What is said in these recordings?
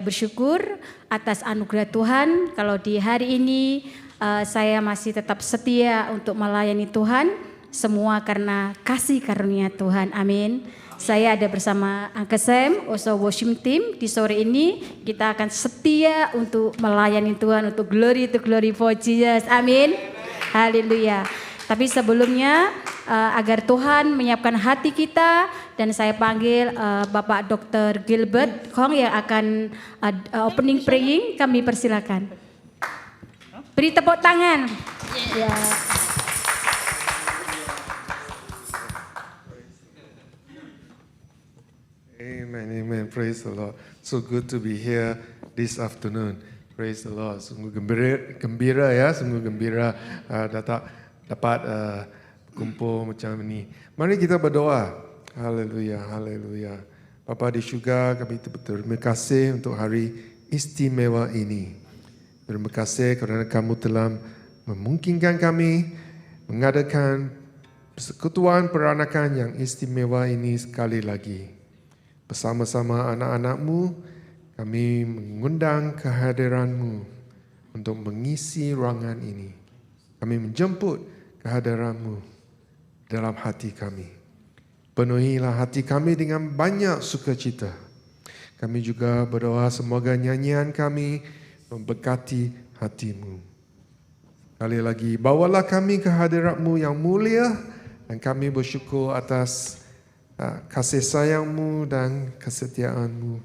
Bersyukur atas anugerah Tuhan kalau di hari ini saya masih tetap setia untuk melayani Tuhan, semua karena kasih karunia Tuhan. Amin. Saya ada bersama Uncle Sam, also worship team. Di sore ini kita akan setia untuk melayani Tuhan, untuk glory to glory for Jesus. Amin. Haleluya. Tapi sebelumnya agar Tuhan menyiapkan hati kita, dan saya panggil Bapak Dr. Gilbert Hong yang akan opening praying. Kami persilakan. Beri tepuk tangan. Ya. Amen, amen. Praise the Lord. So good to be here this afternoon. Praise the Lord. Sungguh gembira ya, sungguh gembira dapat kumpul macam ini. Mari kita berdoa. Haleluya, haleluya. Bapa di syurga, kami berterima kasih untuk hari istimewa ini. Terima kasih kerana kamu telah memungkinkan kami mengadakan persekutuan peranakan yang istimewa ini sekali lagi. Bersama-sama anak-anakmu, kami mengundang kehadiranmu untuk mengisi ruangan ini. Kami menjemput kehadiranmu dalam hati kami. Penuhilah hati kami dengan banyak sukacita. Kami juga berdoa semoga nyanyian kami memberkati hatimu. Sekali lagi, bawalah kami ke hadiratmu yang mulia, dan kami bersyukur atas kasih sayangmu dan kesetiaanmu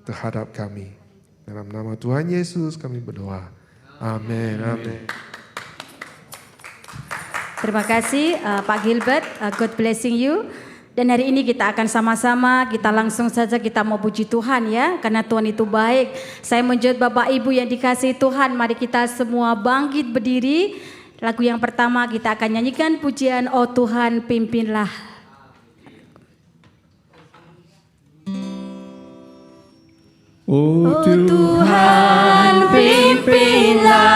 terhadap kami. Dalam nama Tuhan Yesus kami berdoa. Amin. Amin. Terima kasih Pak Gilbert, God blessing you. Dan hari ini kita akan sama-sama, kita langsung saja kita mau puji Tuhan ya, karena Tuhan itu baik. Saya menjawab Bapak Ibu yang dikasihi Tuhan, mari kita semua bangkit berdiri. Lagu yang pertama kita akan nyanyikan pujian Oh Tuhan pimpinlah. Oh Tuhan pimpinlah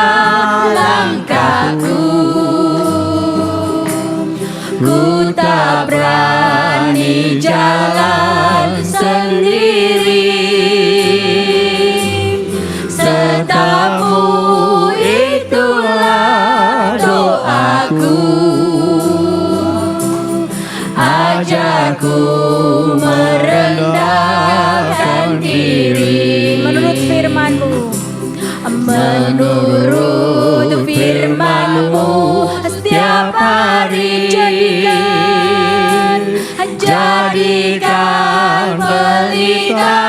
langkahku, ku tak berani jalan sendiri, sertamu itulah doaku, ajarku merendahkan diri. Menurut firman-Mu, menurut firman-Mu setiap hari, jadikan pelita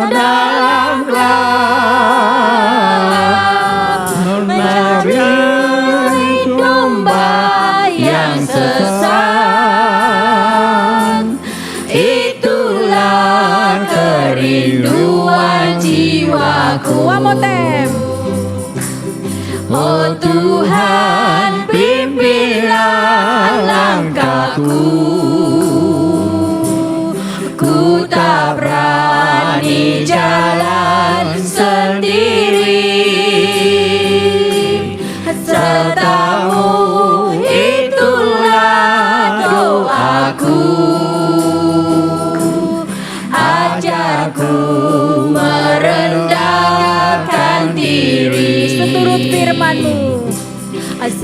dalam gelap, mencari domba yang sesat. Itulah kerinduan jiwaku. one more time. Oh Tuhan pimpinlah langkahku, ku tak berani jalan sendiri, sertamu itulah doaku, ajarku merendahkan diri. Seturut firman-Mu,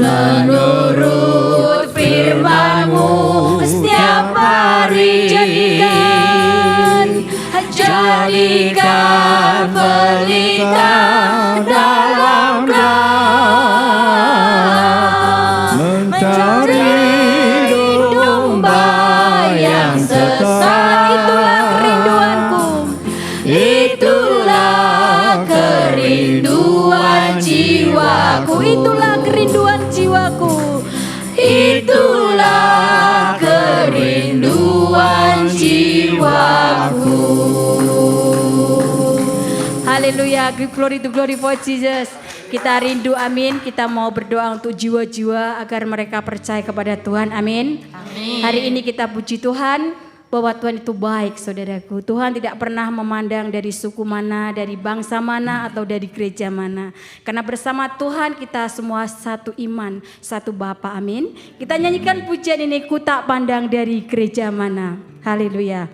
menurut firman-Mu setiap hari, jadikan pelita dalam gelap, mencari domba yang sesat. itulah kerinduanku. Itulah kerinduan jiwaku. Itulah kerinduan jiwaku. Itulah kerinduan jiwaku. Haleluya, give glory to glory for Jesus. Kita rindu, amin. Kita mau berdoa untuk jiwa-jiwa agar mereka percaya kepada Tuhan, amin. Hari ini kita puji Tuhan bahwa Tuhan itu baik, saudaraku. Tuhan tidak pernah memandang dari suku mana, dari bangsa mana, atau dari gereja mana. Karena bersama Tuhan kita semua satu iman, satu Bapa, amin. Kita nyanyikan pujian ini, ku tak pandang dari gereja mana. Haleluya.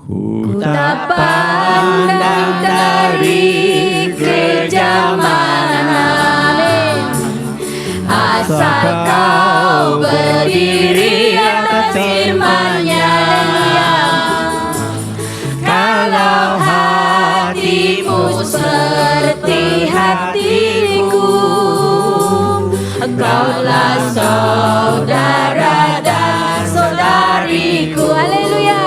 Ku tak pandang dari gereja mana, asal kau berdiri atas firman-Nya. Kalau hatimu seperti hatiku, engkaulah saudara dan saudariku. Haleluya.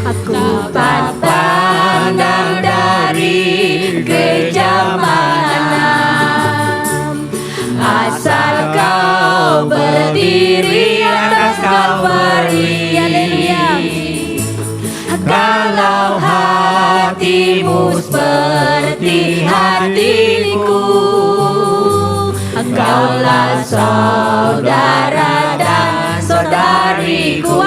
Aku tak pandang dari gereja mana, asal kau berdiri atas Kalvari. Kalau hatimu seperti hatiku, engkaulah saudara dan saudariku.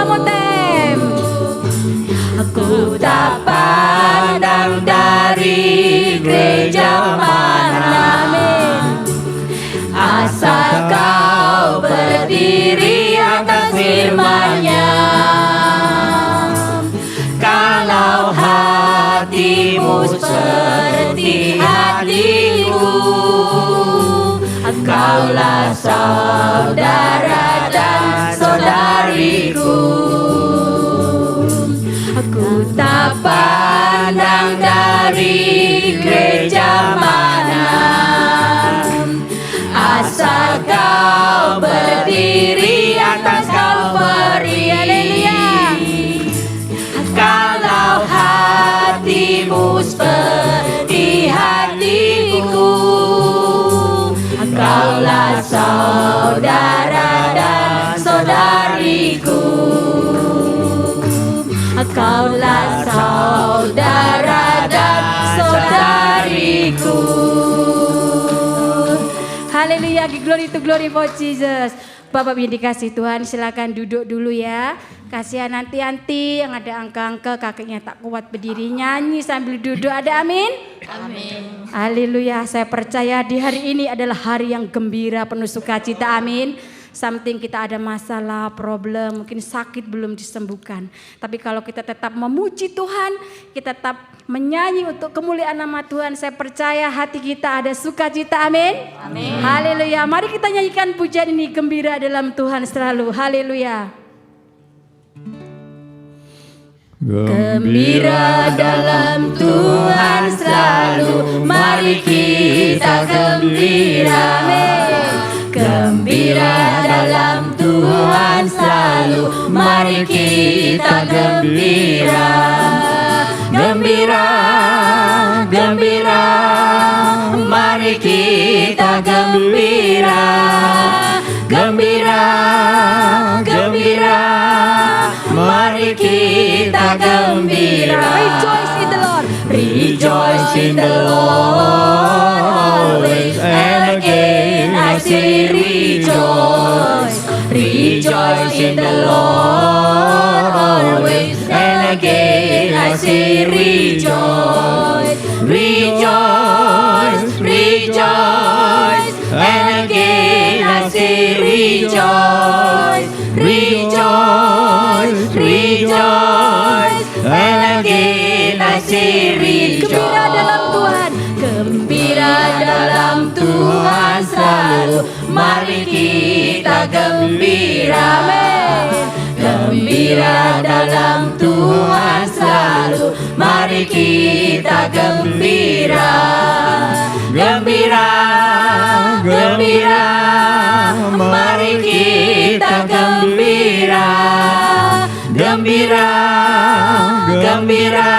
Aku tak pandang dari gereja mana, asal kau berdiri atas firman-Nya. Kalau hatimu seperti hatiku, engkaulah saudara dan saudariku. Aku tak pandang dari gereja mana, asal kau berdiri atas Kalvari. Kalau hatimu seperti hatiku, engkaulah saudara dan saudariku. Engkaulah saudara dan saudariku. Haleluya, glory to glory for Jesus. Bapak yang dikasih Tuhan, silakan duduk dulu ya. Kasihan nanti-nanti yang ada angka-angka kakinya tak kuat berdiri, nyanyi sambil duduk. Ada amin? Amin. Haleluya, saya percaya di hari ini adalah hari yang gembira, penuh sukacita. Amin. Something kita ada masalah, problem, mungkin sakit belum disembuhkan. Tapi kalau kita tetap memuji Tuhan, kita tetap menyanyi untuk kemuliaan nama Tuhan, saya percaya hati kita ada sukacita. Amin. Amin. Haleluya. Mari kita nyanyikan pujian ini, gembira dalam Tuhan selalu. Haleluya. Gembira dalam Tuhan selalu, mari kita gembira. Gembira dalam Tuhan selalu, mari kita gembira. Gembira, gembira, mari kita gembira. Gembira, gembira, mari kita gembira. Rejoice in the Lord. Rejoice in the Lord always, and again I say rejoice. Rejoice in the Lord always, and again I say rejoice. Rejoice, rejoice, and again I say rejoice. Rejoice, rejoice, and again I say rejoice. Gembira dalam Tuhan. Gembira dalam Tuhan selalu, mari kita gembira. Gembira dalam Tuhan selalu, mari kita gembira. Gembira, gembira, mari kita gembira. Gembira, gembira,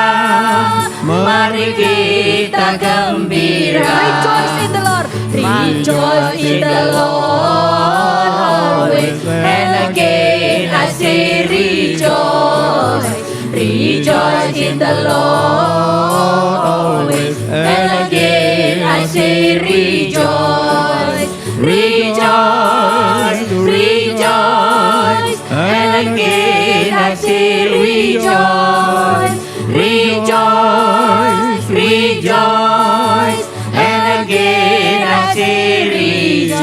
mari kita gembira. Rejoice in the Lord. Rejoice in the Lord always, and again I say rejoice. Rejoice in the Lord always, and again I say rejoice. Rejoice, rejoice, and again I say rejoice. Rejoice, rejoice, and again I say rejoice.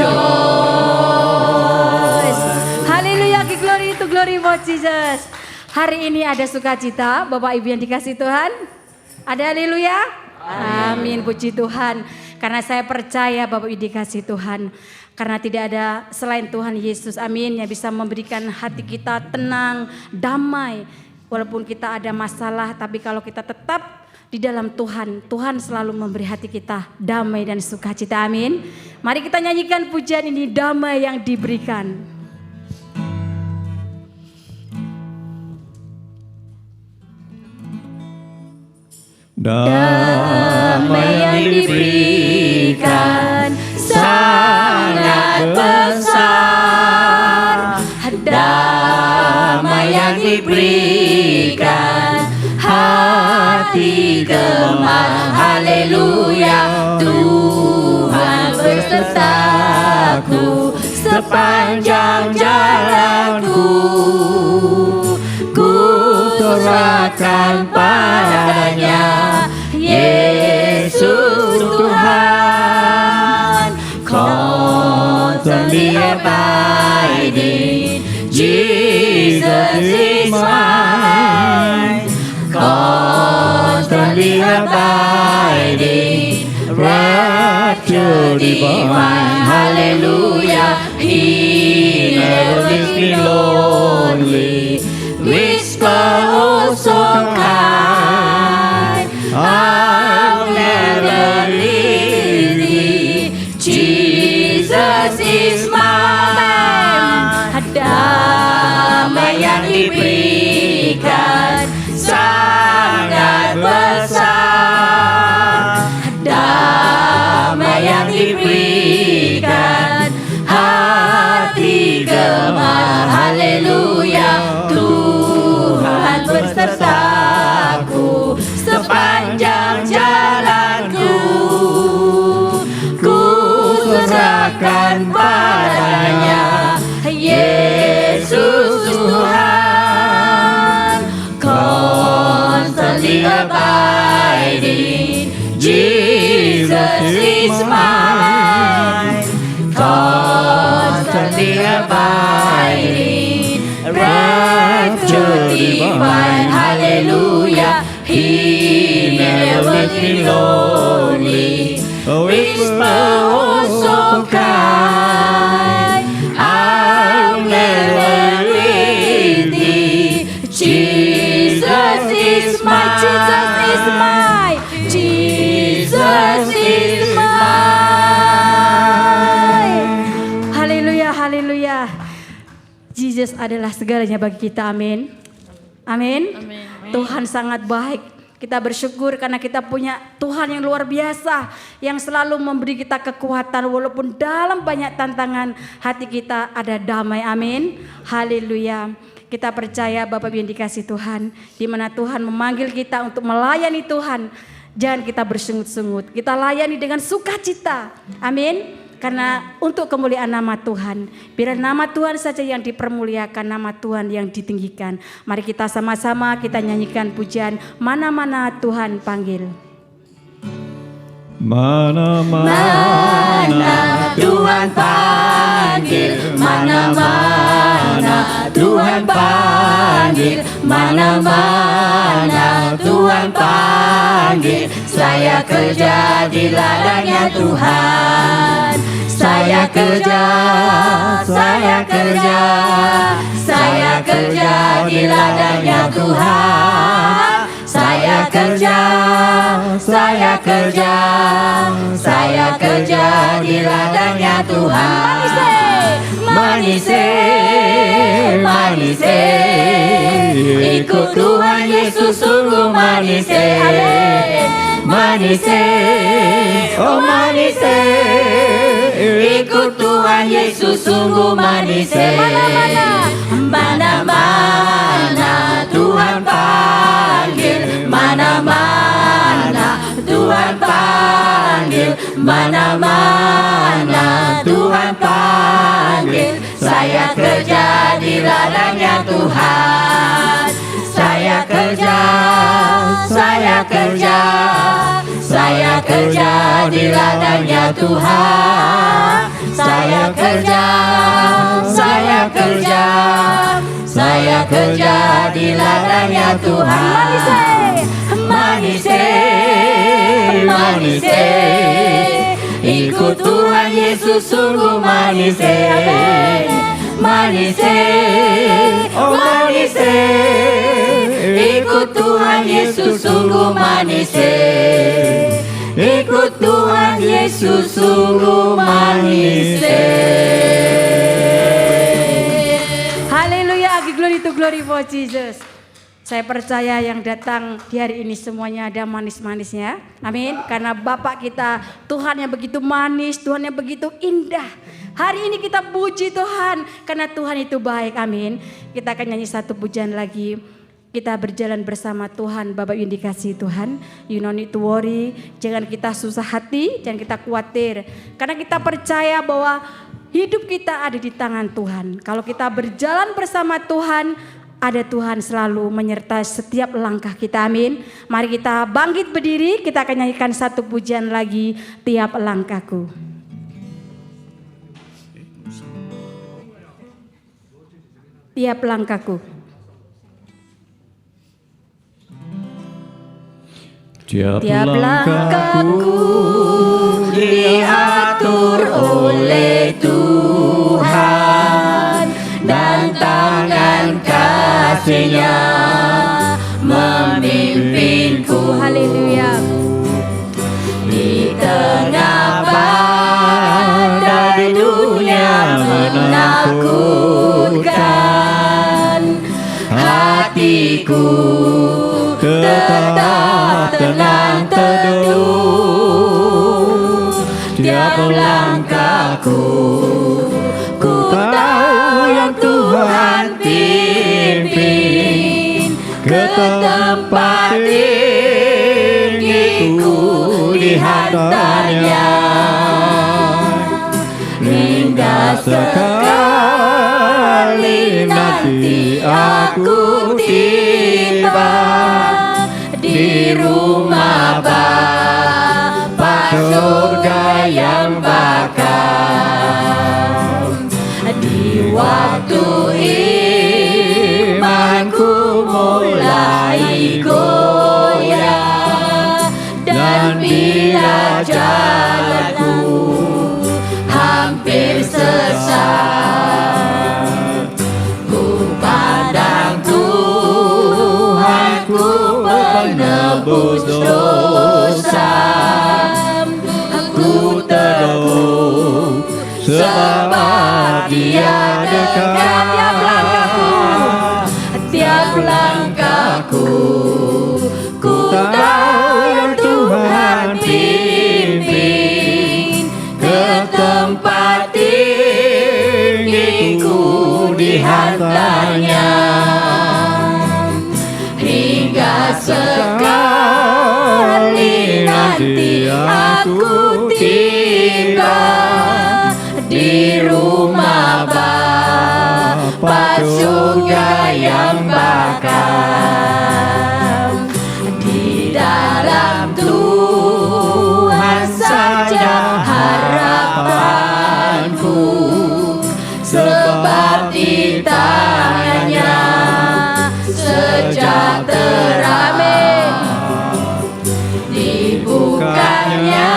Haleluya, glory to glory for Jesus. Hari ini ada sukacita, Bapak Ibu yang dikasih Tuhan. Ada haleluya? Amin, puji Tuhan. Karena saya percaya Bapak Ibu dikasih Tuhan. Karena tidak ada selain Tuhan Yesus, amin, yang bisa memberikan hati kita tenang, damai. Walaupun kita ada masalah, tapi kalau kita tetap di dalam Tuhan, Tuhan selalu memberi hati kita damai dan sukacita, amin. Mari kita nyanyikan pujian ini, damai yang diberikan. Damai yang diberikan sangat besar. Damai yang diberikan hati gemar. Haleluya, Tuhan besertaku sepanjang jalanku. Ku serahkan padanya, Yesus Tuhan. Constantly abiding, Jesus is mine. Constantly abiding, rapture divine. Hallelujah, He never leaves me lonely. Whisper oh so kind, I'll never leave thee. Jesus is mine. Damai yang diberikan sangat besar. Damai yang diberikan hati gemar. Haleluya, Tuhan besertaku sepanjang jalanku. Ku serahkan padanya, Yesus Tuhan. Constantly abiding, Jesus is mine. Constantly abiding, rapture divine. Hallelujah, He never leaves me lonely. Whisper oh so kind, I'll never leave thee. Jesus is mine. Jesus is mine. Jesus is mine. Haleluya, haleluya. Jesus adalah segalanya bagi kita, amin. Amin. Tuhan sangat baik. Kita bersyukur karena kita punya Tuhan yang luar biasa, yang selalu memberi kita kekuatan walaupun dalam banyak tantangan, hati kita ada damai, amin. Haleluya. Kita percaya Bapak Ibu yang dikasih Tuhan, di mana Tuhan memanggil kita untuk melayani Tuhan. Jangan kita bersungut-sungut, kita layani dengan sukacita, amin. Karena untuk kemuliaan nama Tuhan, biar nama Tuhan saja yang dipermuliakan, nama Tuhan yang ditinggikan. Mari kita sama-sama kita nyanyikan pujian Mana-mana Tuhan Panggil. Mana-mana Tuhan panggil, mana-mana Tuhan panggil, mana-mana Tuhan panggil. Saya kerja di ladangnya Tuhan. Saya kerja, saya kerja, saya kerja di ladangnya Tuhan. Saya kerja, saya kerja, saya kerja di ladangnya Tuhan. Manise, manise, ikut Tuhan Yesus sungguh manise. Manise, oh manise, ikut Tuhan Yesus sungguh manise. Mana-mana Tuhan panggil, mana-mana Tuhan panggil, mana-mana Tuhan panggil. Saya kerja di ladangnya Tuhan. Saya kerja, saya kerja, saya kerja di ladangnya Tuhan. Saya kerja, saya kerja, saya kerja di ladangnya Tuhan. Manis, manis, ikut Tuhan Yesus sungguh manis, manis, oh manis, ikut Tuhan Yesus sungguh manis, ikut Tuhan Yesus sungguh manis. Haleluya, glory to glory for Jesus. Saya percaya yang datang di hari ini semuanya ada manis-manisnya. Amin. Karena Bapak kita Tuhan yang begitu manis, Tuhan yang begitu indah. Hari ini kita puji Tuhan karena Tuhan itu baik. Amin. Kita akan nyanyi satu pujian lagi. Kita berjalan bersama Tuhan. Bapak yang dikasihi Tuhan, you no need to worry. Jangan kita susah hati, jangan kita khawatir. Karena kita percaya bahwa hidup kita ada di tangan Tuhan. Kalau kita berjalan bersama Tuhan, ada Tuhan selalu menyertai setiap langkah kita. Amin. Mari kita bangkit berdiri. Kita akan nyanyikan satu pujian lagi, Tiap Langkahku. Tiap langkahku. Tiap langkahku diatur oleh Tuhan, dan tangan kasih-Nya memimpinku. Haleluya. Di tengah badai dunia menakutkan, hatiku tetap tenang teduh. Tiap langkahku ku tahu yang Tuhan pimpin ke tempat tinggiku dihantarnya, hingga sekali nanti aku tiba di rumah Bapa surga yang bakal. Di waktu imanku mulai goyah, dan bila jalanku hampir sesat, ku pandang Tuhanku penebus dosa. Ku teduh sebab Dia dekat. Tiap langkahku ku tahu yang Tuhan pimpin ke tempat tinggiku dihantarnya, hingga sekali nanti aku tiba di rumah Bapa surga yang bakal. Di dalam Tuhan saja harapanku, sebab di tangan-Nya sejahtera. Dibukanya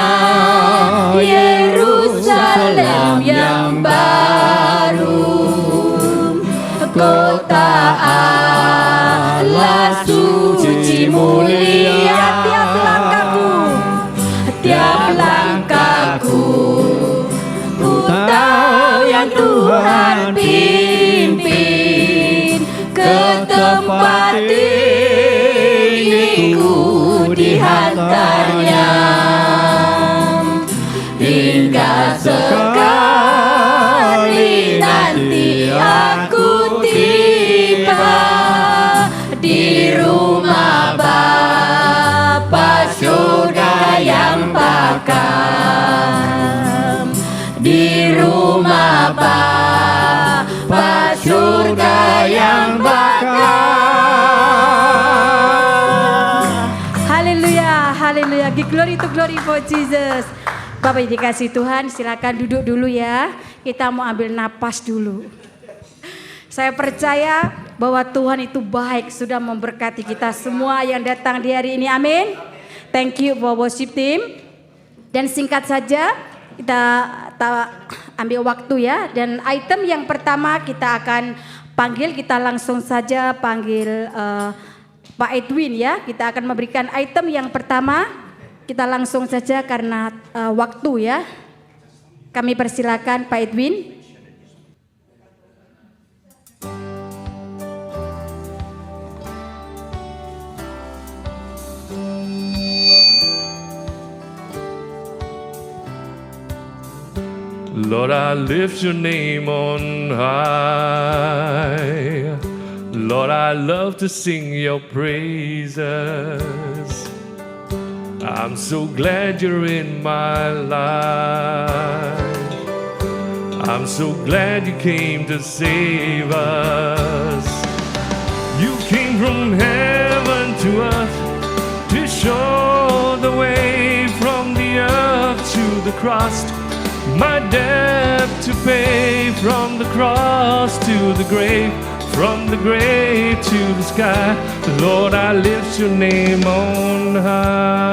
haleluya. Give glory to glory for Jesus. Bapak dikasih Tuhan, silakan duduk dulu ya. Kita mau ambil napas dulu. Saya percaya bahwa Tuhan itu baik, sudah memberkati kita semua yang datang di hari ini. Amin. Thank you for worship team. Dan singkat saja kita ambil waktu ya. Dan item yang pertama kita akan panggil, kita langsung saja panggil Pak Edwin ya. Kita akan memberikan item yang pertama. Kita langsung saja karena waktu ya. Kami persilakan Pak Edwin. Lord, I lift your name on high. Lord, I love to sing your praises. I'm so glad you're in my life. I'm so glad you came to save us. You came from heaven to earth to show the way from the earth to the cross. My debt to pay, from the cross to the grave, from the grave to the sky. Lord, I lift your name on high.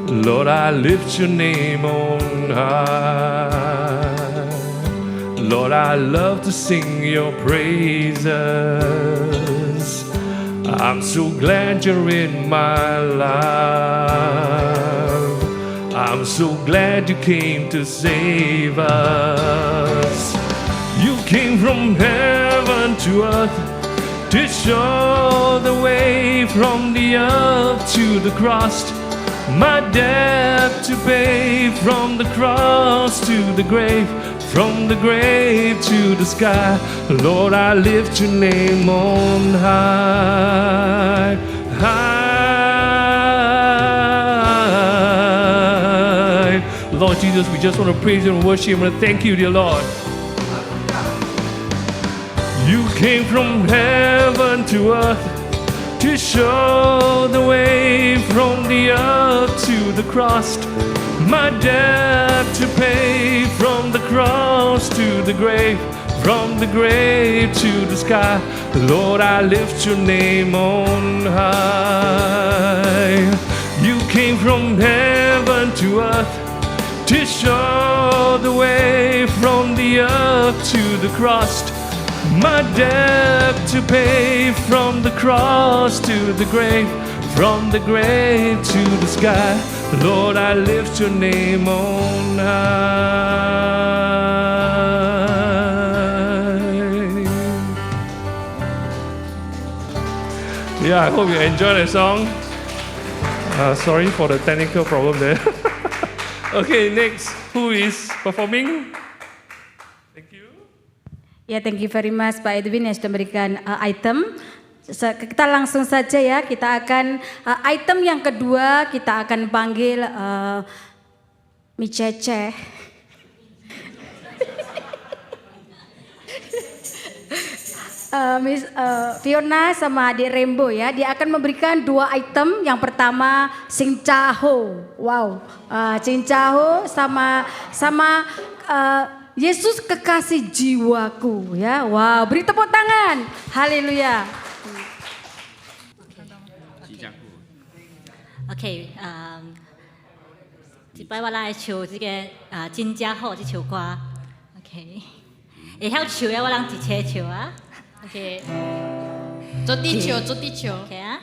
Lord, I lift your name on high. Lord, I love to sing your praises. I'm so glad you're in my life. I'm so glad you came to save us. You came from heaven to earth to show the way from the earth to the cross. My debt to pay, from the cross to the grave, from the grave to the sky. Lord, I lift your name on high, high. Lord Jesus, we just want to praise you and worship you and thank you, dear Lord. You came from heaven to earth to show the way from the earth to the cross. My debt to pay, from the cross to the grave, from the grave to the sky. Lord, I lift your name on high. You came from heaven to earth to show the way from the earth to the cross. My debt to pay, from the cross to the grave, from the grave to the sky. Lord, I lift your name on high. Yeah, I hope you enjoy the song. Sorry for the technical problem there. Okay, next, who is performing? Thank you. Ya, thank you very much Pak Edwin yang sudah memberikan item. Kita langsung saja ya, kita akan item yang kedua kita akan panggil Mi Cece. Miss Fiona sama adik Rembo ya, dia akan memberikan dua item. Yang pertama Cincaho, wow, Cincaho sama Yesus kekasih jiwaku ya, wow, beri tepuk tangan, haleluya. OK， 一摆我来唱这个真正好这首歌 ，OK， 会晓唱的我人一起唱啊 ，OK， 做地球，做地球。 OK 啊，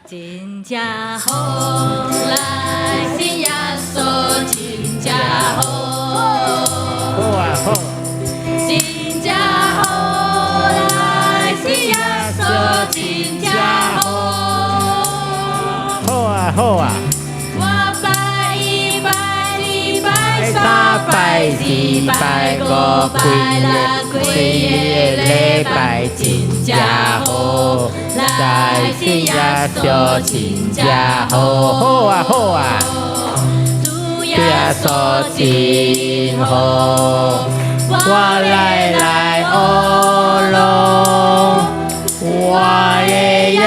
真正好来信耶稣，真正好，好啊好，真正好来信耶稣，真正好。 好啊好啊，我拜一拜，二拜，三拜，四拜，五拜，六几个礼拜，真正好，来是耶稣，真正好，好啊好啊，主耶稣真好，我我来哦龙，我的耶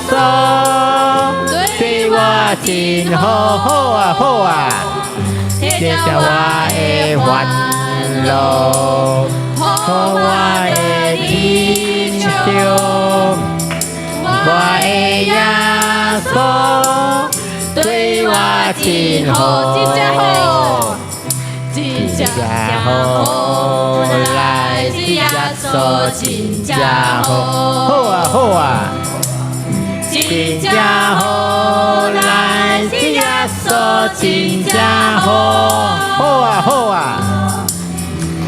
稣对我真好，好啊好啊，接着我的烦恼，和我的祈求，我的耶稣对我真好，真好，来是耶稣真好，好啊好啊，真好，来是耶稣真好，好啊好啊，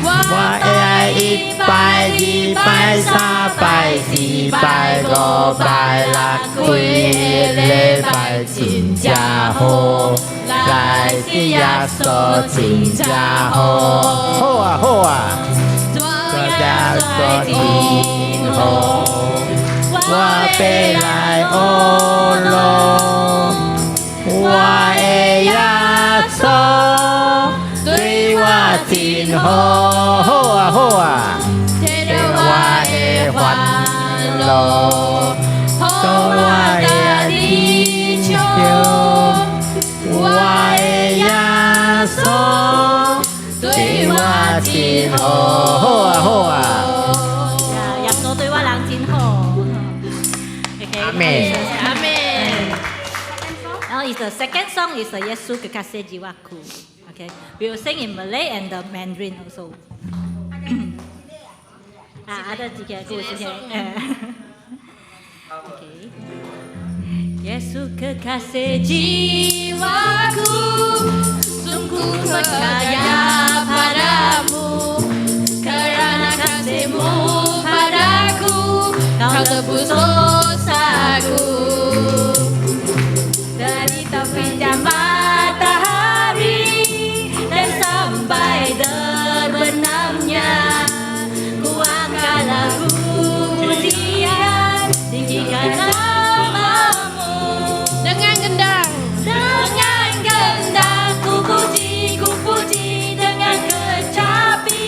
我爱1拜、2拜、3拜、4拜、5拜、6几个礼拜真好，来是耶稣真好，好啊好啊，耶稣真好，我要来哦龙，我的耶稣对我真好，好啊好啊，接着我的烦恼，和我的祈求，我的耶稣对我真好，好啊好啊，耶稣对我人真好。阿妹。阿妹。Now is the second song is the Yesu Kekasih Jiwaku. Okay, we will sing in Malay and the Mandarin also. Ada tiga故事 Okay. Yesus kekasih jiwaku, sungguh percaya padamu, kerana kasihmu padaku, kau tebus dosaku. Dari tepian matahari dan sampai terbenamnya, ku angkat lagu pujian, tinggikan namamu. Dengan gendang ku puji dengan kecapi.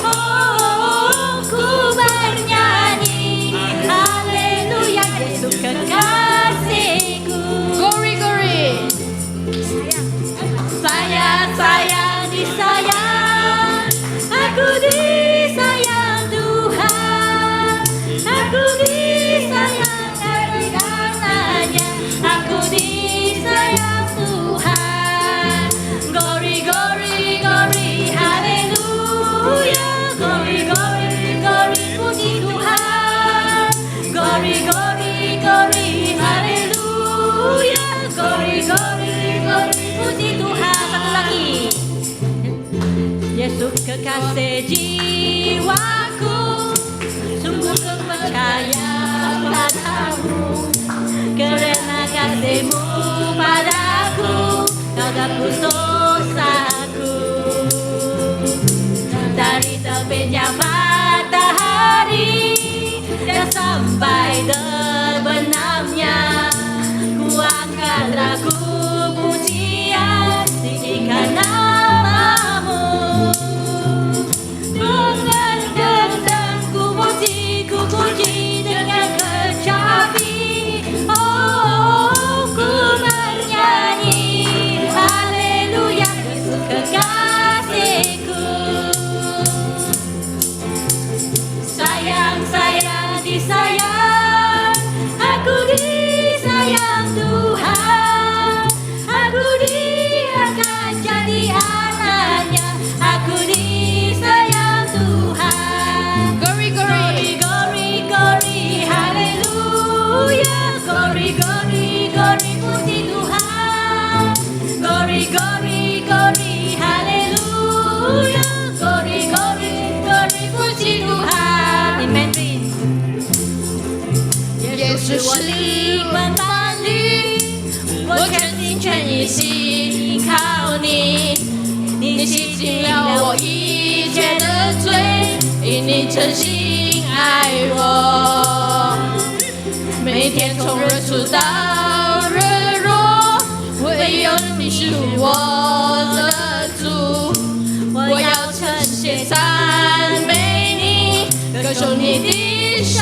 Oh, ku bernyanyi haleluya, Yesus kekasihku. Glory glory. Sayang disayang, aku disayang Tuhan, aku disayang dari karenanya, aku disayang Tuhan. Glory glory glory haleluya, glory glory glory puji Tuhan, glory glory glory haleluya, glory glory glory puji Tuhan. Satu lagi. Yesus kekasih jiwaku, sungguh ku percaya padamu, kerana kasihmu padaku, kau tebus dosaku. Dari tepinya matahari dan sampai terbenamnya, ku angkat lagu pujian, tinggikan namamu. Dengan gendang ku puji dengan kecapi. Oh, ku bernyanyi haleluya, Yesus kekasihku. Sayang disayang, aku disayang Tuhan, aku diangkat jadi anaknya, aku disayang Tuhan. Glory glory. Glory glory haleluya, glory glory glory puji Tuhan, glory glory glory haleluya, glory glory glory puji Tuhan. In Mandarin. 耶稣是我灵魂伴侣，我全心全意信靠你，你洗净了我一切的罪，因你真心爱我。每天从日出到日落，唯有你是我的主，我要称谢赞美你，歌颂你的生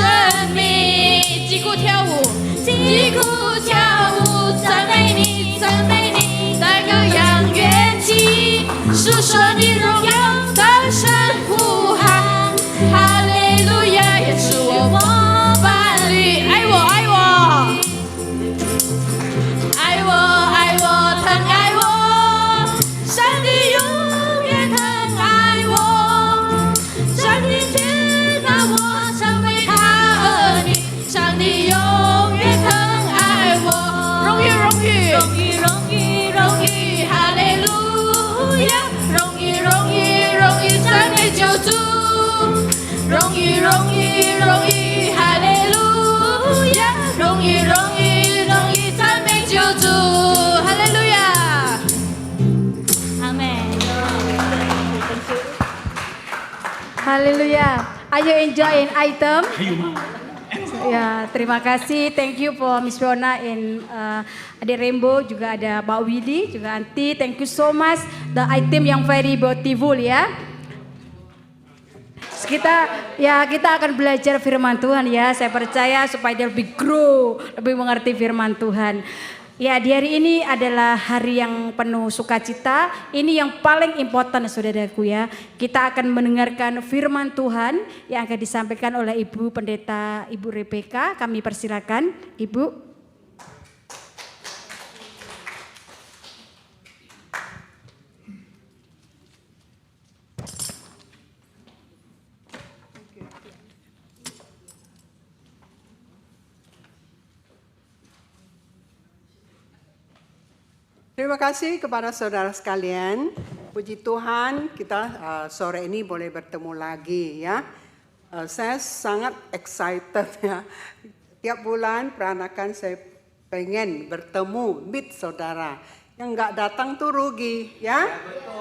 命。击鼓跳舞，击鼓跳舞，赞美你，赞美你，带歌扬乐器，诉说你荣耀，大声呼喊，哈利路亚，耶稣我伴侣，爱我爱我。爱我，爱我，疼爱我，上帝永远疼爱我，上帝接纳我成为他儿女，上帝永远疼爱我。荣誉，荣誉，荣誉，荣誉，荣誉，哈利路亚，荣誉，荣誉，荣誉，赞美救主，荣誉，荣誉，荣誉，哈利路亚，荣誉，荣誉，荣誉，赞美救主，哈利路亚，阿门。Haleluya. Are you enjoying item? Ya, terima kasih. Thank you for Miss Fiona and Adik Rainbow, juga ada Pak Willy, juga Aunty. Thank you so much. The item yang very beautiful ya. Kita akan belajar firman Tuhan ya. Saya percaya supaya dia lebih grow, lebih mengerti firman Tuhan. Ya, di hari ini adalah hari yang penuh sukacita. Ini yang paling important saudaraku ya. Kita akan mendengarkan firman Tuhan yang akan disampaikan oleh Ibu Pendeta Ibu Rebeka. Kami persilakan Ibu. Terima kasih kepada saudara sekalian. Puji Tuhan kita sore ini boleh bertemu lagi ya. Saya sangat excited ya. Tiap bulan peranakan saya pengen bertemu meet saudara. Yang nggak datang tuh rugi ya.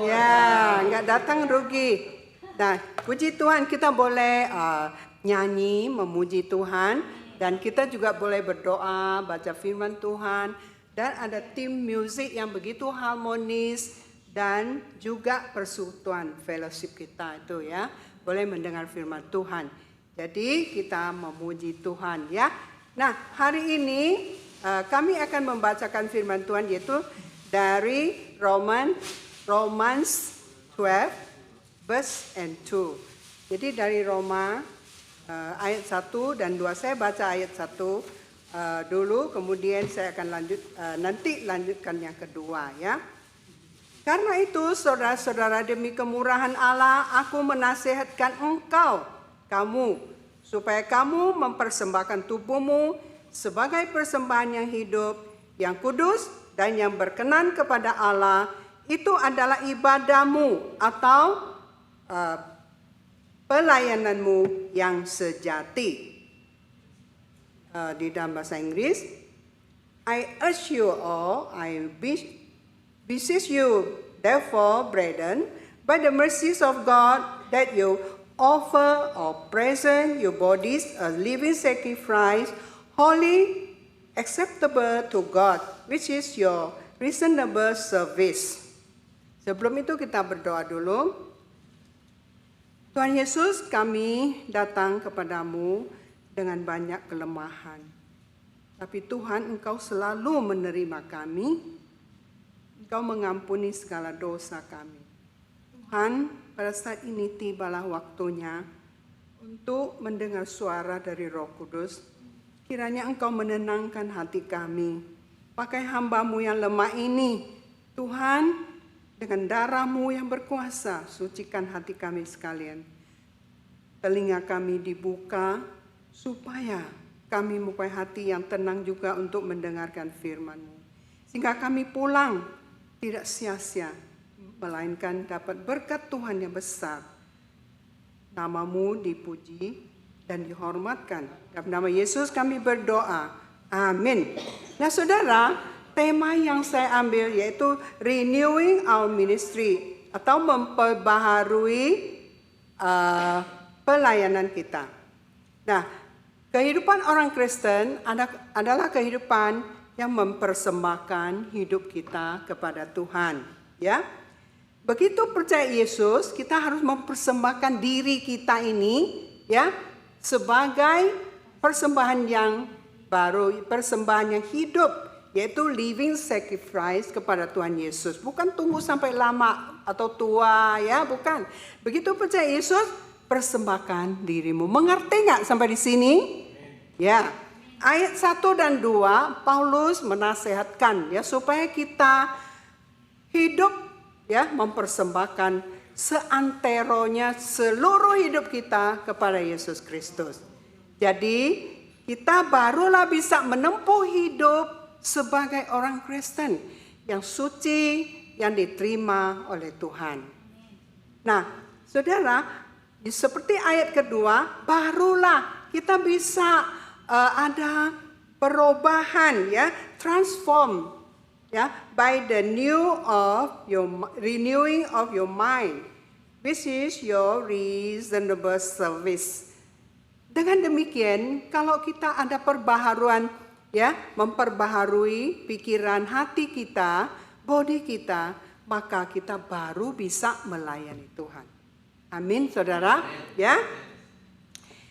Ya, nggak datang rugi. Nah, puji Tuhan kita boleh nyanyi memuji Tuhan. Dan kita juga boleh berdoa, baca firman Tuhan. Dan ada tim musik yang begitu harmonis dan juga persekutuan fellowship kita itu ya. Boleh mendengar firman Tuhan. Jadi kita memuji Tuhan ya. Nah hari ini kami akan membacakan firman Tuhan yaitu dari Romans 12 verse and 2. Jadi dari Roma ayat 1 dan 2 saya baca ayat 1. Dulu, kemudian saya akan nanti lanjutkan yang kedua ya. Karena itu saudara-saudara demi kemurahan Allah aku menasihatkan kamu supaya kamu mempersembahkan tubuhmu sebagai persembahan yang hidup, yang kudus dan yang berkenan kepada Allah. Itu adalah ibadahmu atau pelayananmu yang sejati. Di dalam bahasa Inggris, I urge you all, I beseech you, therefore, brethren, by the mercies of God, that you offer or present your bodies a living sacrifice, holy, acceptable to God, which is your reasonable service. Sebelum itu kita berdoa dulu. Tuhan Yesus, kami datang kepadamu dengan banyak kelemahan. Tapi Tuhan, Engkau selalu menerima kami. Engkau mengampuni segala dosa kami. Tuhan, pada saat ini tibalah waktunya untuk mendengar suara dari Roh Kudus. Kiranya Engkau menenangkan hati kami. Pakai hamba-Mu yang lemah ini. Tuhan, dengan darah-Mu yang berkuasa, sucikan hati kami sekalian. Telinga kami dibuka, supaya kami mempunyai hati yang tenang juga untuk mendengarkan firman-Mu. Sehingga kami pulang tidak sia-sia, melainkan dapat berkat Tuhan yang besar. Nama-Mu dipuji dan dihormatkan. Dalam nama Yesus kami berdoa. Amin. Nah saudara, tema yang saya ambil yaitu renewing our ministry atau memperbaharui pelayanan kita. Nah, kehidupan orang Kristen adalah kehidupan yang mempersembahkan hidup kita kepada Tuhan, ya. begitu percaya Yesus, kita harus mempersembahkan diri kita ini ya sebagai persembahan yang baru, persembahan yang hidup, yaitu living sacrifice kepada Tuhan Yesus. Bukan tunggu sampai lama atau tua ya, bukan. Begitu percaya Yesus, persembahkan dirimu. Mengerti nggak sampai di sini? Ya. Ayat 1 dan 2 Paulus menasehatkan ya supaya kita hidup ya mempersembahkan seanteronya seluruh hidup kita kepada Yesus Kristus. Jadi kita barulah bisa menempuh hidup sebagai orang Kristen yang suci, yang diterima oleh Tuhan. Nah, saudara, seperti ayat kedua, barulah kita bisa ada perubahan ya, transform ya, by the renewing of your mind, which is your reasonable service. Dengan demikian, kalau kita ada perbaharuan ya, memperbaharui pikiran hati kita, body kita, maka kita baru bisa melayani Tuhan. Amin, saudara. Ya.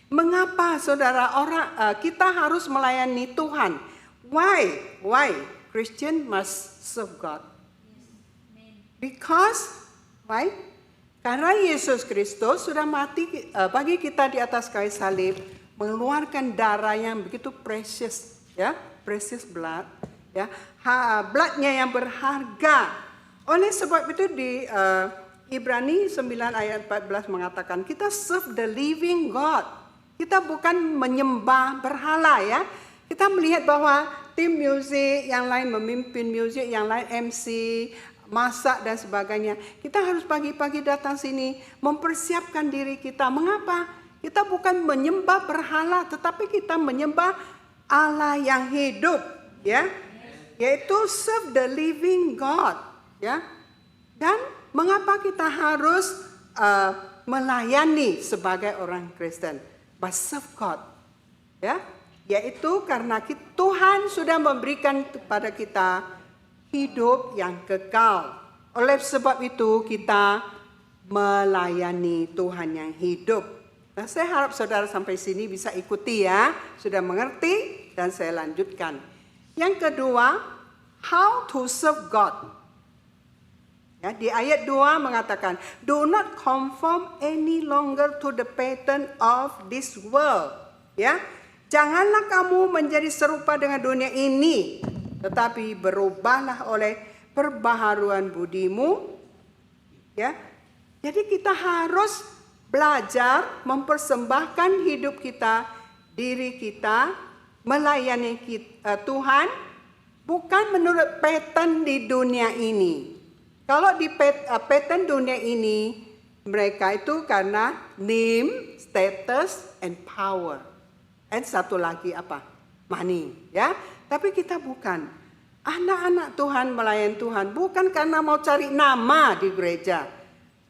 Mengapa, saudara, kita harus melayani Tuhan? Why? Christian must serve God. Because, why? Karena Yesus Kristus sudah mati bagi kita di atas kayu salib, mengeluarkan darah yang begitu precious, ya, precious blood, ya, bloodnya yang berharga. Oleh sebab itu di Ibrani 9 ayat 14 mengatakan kita serve the living God. Kita bukan menyembah berhala ya. Kita melihat bahwa tim musik yang lain memimpin musik, yang lain MC, masak dan sebagainya. Kita harus pagi-pagi datang sini mempersiapkan diri kita. Mengapa? Kita bukan menyembah berhala, tetapi kita menyembah Allah yang hidup, ya, yaitu serve the living God, ya. Dan mengapa kita harus melayani sebagai orang Kristen? But serve God, ya, yaitu karena Tuhan sudah memberikan kepada kita hidup yang kekal. Oleh sebab itu kita melayani Tuhan yang hidup. Nah, saya harap saudara sampai sini bisa ikuti ya, sudah mengerti, dan saya lanjutkan. Yang kedua, how to serve God. Ya, di ayat 2 mengatakan, do not conform any longer to the pattern of this world. Ya, janganlah kamu menjadi serupa dengan dunia ini, tetapi berubahlah oleh perbaharuan budimu. Ya, jadi kita harus belajar mempersembahkan hidup kita, diri kita, melayani Tuhan, bukan menurut pattern di dunia ini. Kalau di pattern dunia ini, mereka itu karena name, status, and power. And satu lagi apa? Money. Ya. Tapi kita bukan. Anak-anak Tuhan melayani Tuhan bukan karena mau cari nama di gereja.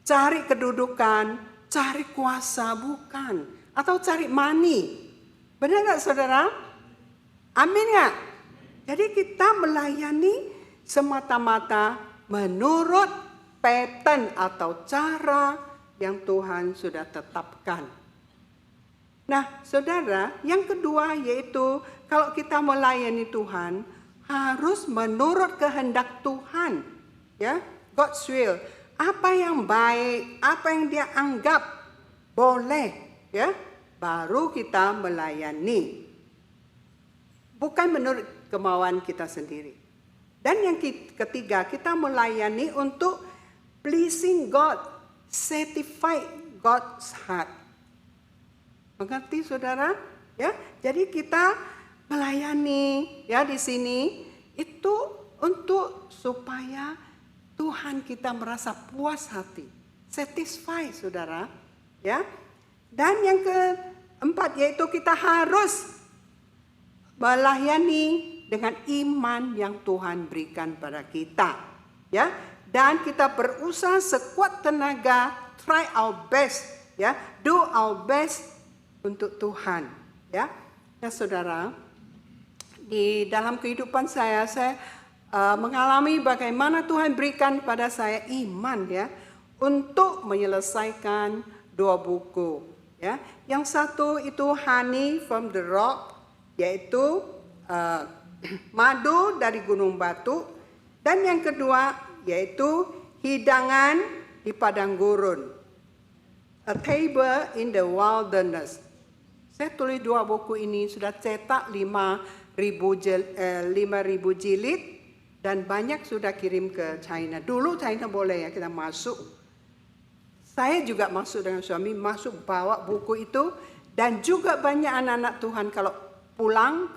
Cari kedudukan, cari kuasa, bukan. Atau cari money. Benar gak saudara? Amin gak? Jadi kita melayani semata-mata menurut pattern atau cara yang Tuhan sudah tetapkan. Nah, saudara, yang kedua yaitu kalau kita melayani Tuhan harus menurut kehendak Tuhan, ya, God's will. Apa yang baik, apa yang Dia anggap boleh, ya, baru kita melayani. Bukan menurut kemauan kita sendiri. Dan yang ketiga, kita melayani untuk pleasing God, satisfy God's heart. Mengerti saudara? Ya, jadi kita melayani ya di sini itu untuk supaya Tuhan kita merasa puas hati, satisfy saudara, ya. Dan yang keempat yaitu kita harus melayani dengan iman yang Tuhan berikan pada kita, ya. Dan kita berusaha sekuat tenaga, try our best, ya, do our best untuk Tuhan, ya. Nah, saudara, di dalam kehidupan saya mengalami bagaimana Tuhan berikan pada saya iman ya untuk menyelesaikan 2 buku ya. Yang satu itu Honey from the Rock, yaitu madu dari gunung batu, dan yang kedua yaitu hidangan di padang gurun, A Table in the Wilderness. Saya tulis 2 buku ini, sudah cetak 5.000 jilid dan banyak sudah kirim ke China. Dulu China boleh ya kita masuk. Saya juga masuk dengan suami, masuk bawa buku itu, dan juga banyak anak-anak Tuhan kalau pulang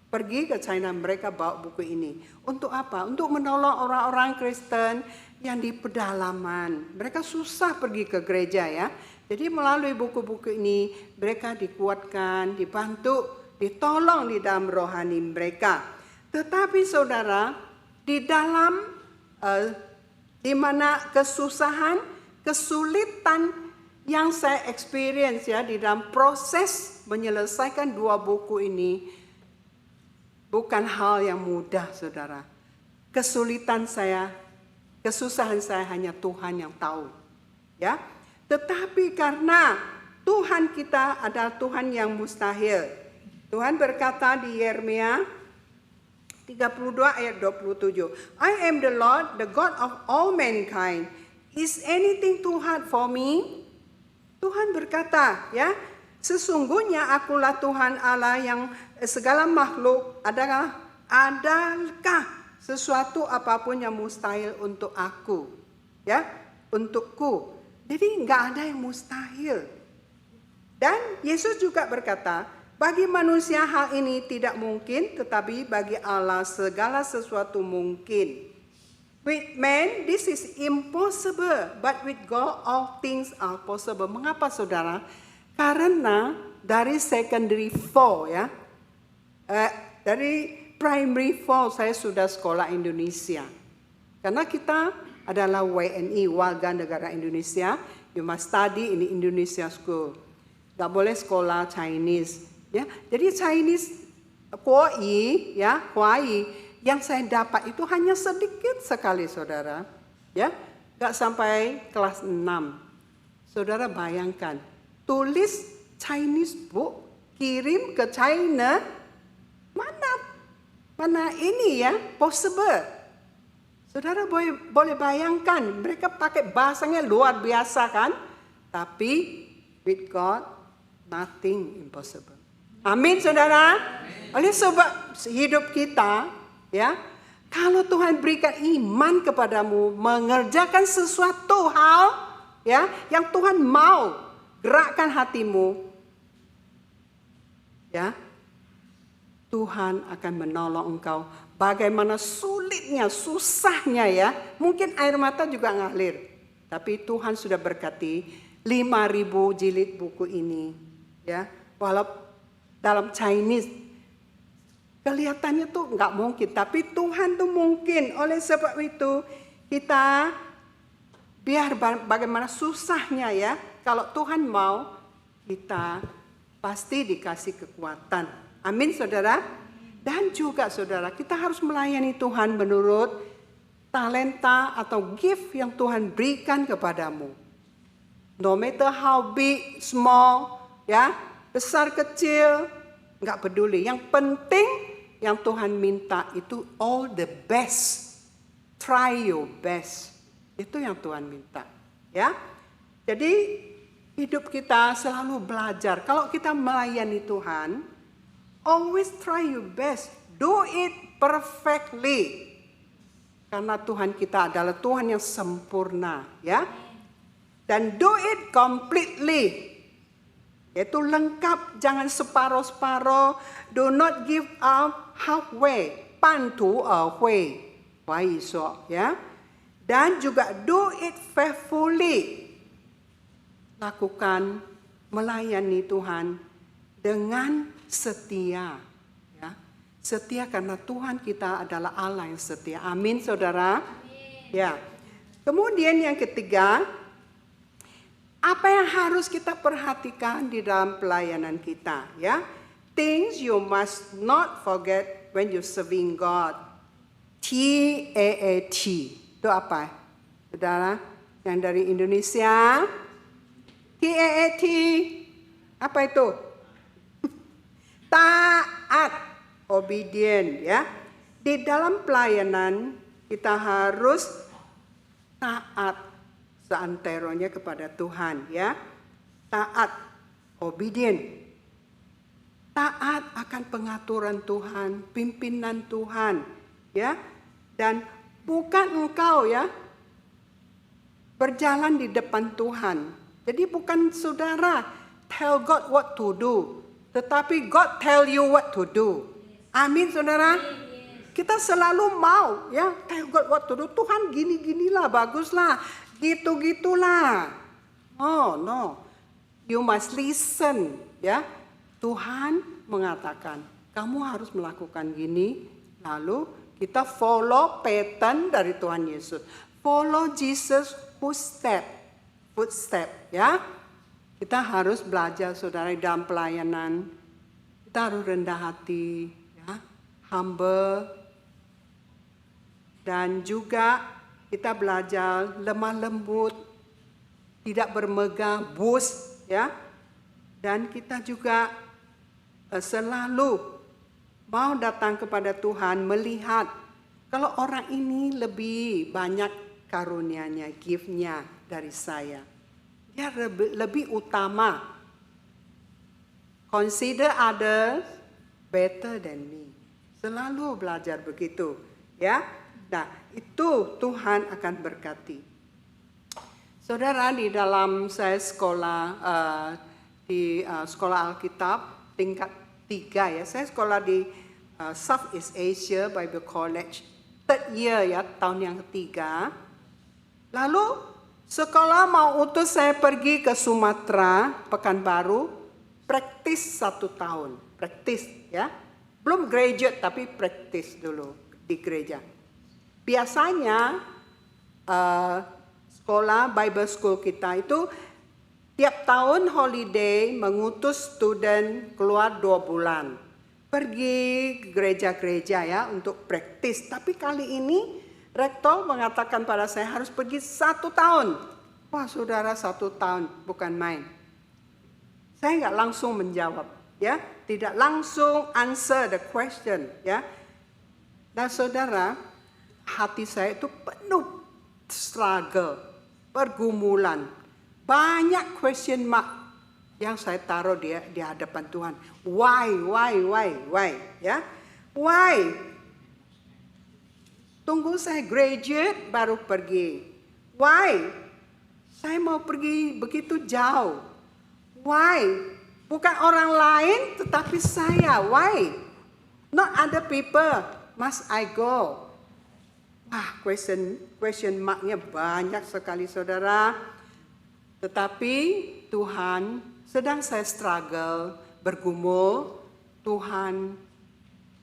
pergi ke China, mereka bawa buku ini. Untuk apa? Untuk menolong orang-orang Kristen yang di pedalaman. Mereka susah pergi ke gereja ya. Jadi melalui buku-buku ini mereka dikuatkan, dibantu, ditolong di dalam rohani mereka. Tetapi saudara, di dalam di mana kesusahan, kesulitan yang saya experience ya di dalam proses menyelesaikan 2 buku ini, bukan hal yang mudah, saudara. Kesulitan saya, kesusahan saya hanya Tuhan yang tahu. Ya. Tetapi karena Tuhan kita adalah Tuhan yang mustahil. Tuhan berkata di Yeremia 32 ayat 27, I am the Lord, the God of all mankind. Is anything too hard for me? Tuhan berkata, ya, sesungguhnya akulah Tuhan Allah yang segala makhluk. Adakah sesuatu apapun yang mustahil untuk aku? Ya, untukku. Jadi enggak ada yang mustahil. Dan Yesus juga berkata, bagi manusia hal ini tidak mungkin, tetapi bagi Allah segala sesuatu mungkin. With man this is impossible, but with God all things are possible. Mengapa saudara? Karena dari secondary 4 ya, dari primary 4 saya sudah sekolah Indonesia. Karena kita adalah WNI, warga negara Indonesia. You must study in Indonesia school. Gak boleh sekolah Chinese. Ya, jadi Chinese Huai, ya, Huai yang saya dapat itu hanya sedikit sekali, saudara. Ya, gak sampai kelas 6. Saudara bayangkan, tulis Chinese book, kirim ke China, mana ini ya, possible. Saudara boleh bayangkan, mereka pakai bahasanya luar biasa kan? Tapi with God, nothing impossible. Amin saudara. Oleh sebab hidup kita, ya, kalau Tuhan berikan iman kepadamu, mengerjakan sesuatu hal, ya, yang Tuhan mau gerakkan hatimu, ya, Tuhan akan menolong engkau. Bagaimana sulitnya, susahnya ya. Mungkin air mata juga ngalir. Tapi Tuhan sudah berkati 5.000 jilid buku ini. Ya, walaupun dalam Chinese kelihatannya tuh nggak mungkin. Tapi Tuhan tuh mungkin. Oleh sebab itu kita biar bagaimana susahnya ya. Kalau Tuhan mau, kita pasti dikasih kekuatan. Amin saudara. Dan juga saudara, kita harus melayani Tuhan menurut talenta atau gift yang Tuhan berikan kepadamu. No matter how big, small, ya, besar kecil, nggak peduli. Yang penting yang Tuhan minta itu all the best. Try your best. Itu yang Tuhan minta. Ya. Jadi hidup kita selalu belajar. Kalau kita melayani Tuhan, always try your best. Do it perfectly. Karena Tuhan kita adalah Tuhan yang sempurna, ya. Dan do it completely. Yaitu lengkap, jangan separuh-separuh. Do not give up halfway. 半途而废, ya. Dan juga do it faithfully. Lakukan melayani Tuhan dengan setia, ya. Setia karena Tuhan kita adalah Allah yang setia. Amin, saudara. Amin. Ya. Kemudian yang ketiga, apa yang harus kita perhatikan di dalam pelayanan kita, ya? Things you must not forget when you serving God. TAAT. Itu apa? Saudara yang dari Indonesia. TAAT. Apa itu? Taat, obedient ya. Di dalam pelayanan kita harus taat seanteronya kepada Tuhan ya. Taat, obedient. Taat akan pengaturan Tuhan, pimpinan Tuhan ya. Dan bukan engkau ya berjalan di depan Tuhan. Jadi bukan saudara tell God what to do, tetapi God tell you what to do. Amin saudara. Kita selalu mau ya tell God what to do. Tuhan gini-ginilah, baguslah, gitu-gitulah. Oh no, you must listen ya. Tuhan mengatakan kamu harus melakukan gini, lalu kita follow pattern dari Tuhan Yesus. Follow Jesus footstep ya. Kita harus belajar saudara dalam pelayanan. Kita harus rendah hati ya, humble. Dan juga kita belajar lemah lembut, tidak bermegah, boast ya. Dan kita juga selalu mau datang kepada Tuhan melihat kalau orang ini lebih banyak karunia-Nya, gift-nya dari saya. Dia lebih utama. Consider others better than me. Selalu belajar begitu, ya. Nah, itu Tuhan akan berkati. Saudara, di dalam saya sekolah di sekolah Alkitab tingkat 3 ya. Saya sekolah di Southeast Asia Bible College, third year ya, tahun yang ketiga. Lalu sekolah mau utus saya pergi ke Sumatera, Pekanbaru, praktis 1 tahun, praktis ya. Belum graduate tapi praktis dulu di gereja. Biasanya sekolah Bible School kita itu tiap tahun holiday mengutus student keluar 2 bulan. Pergi ke gereja-gereja ya untuk praktis. Tapi kali ini rektor mengatakan pada saya harus pergi 1 tahun. Wah saudara, 1 tahun bukan main. Saya nggak langsung menjawab ya. Tidak langsung answer the question ya. Dan saudara, hati saya itu penuh struggle, pergumulan. Banyak question mark yang saya taruh di hadapan Tuhan. Why? Ya, why? Tunggu saya graduate baru pergi. Why? Saya mau pergi begitu jauh. Why? Bukan orang lain tetapi saya. Why? Not other people. Must I go? Wah, question mark-nya banyak sekali saudara. Tetapi Tuhan, sedang saya struggle, bergumul, Tuhan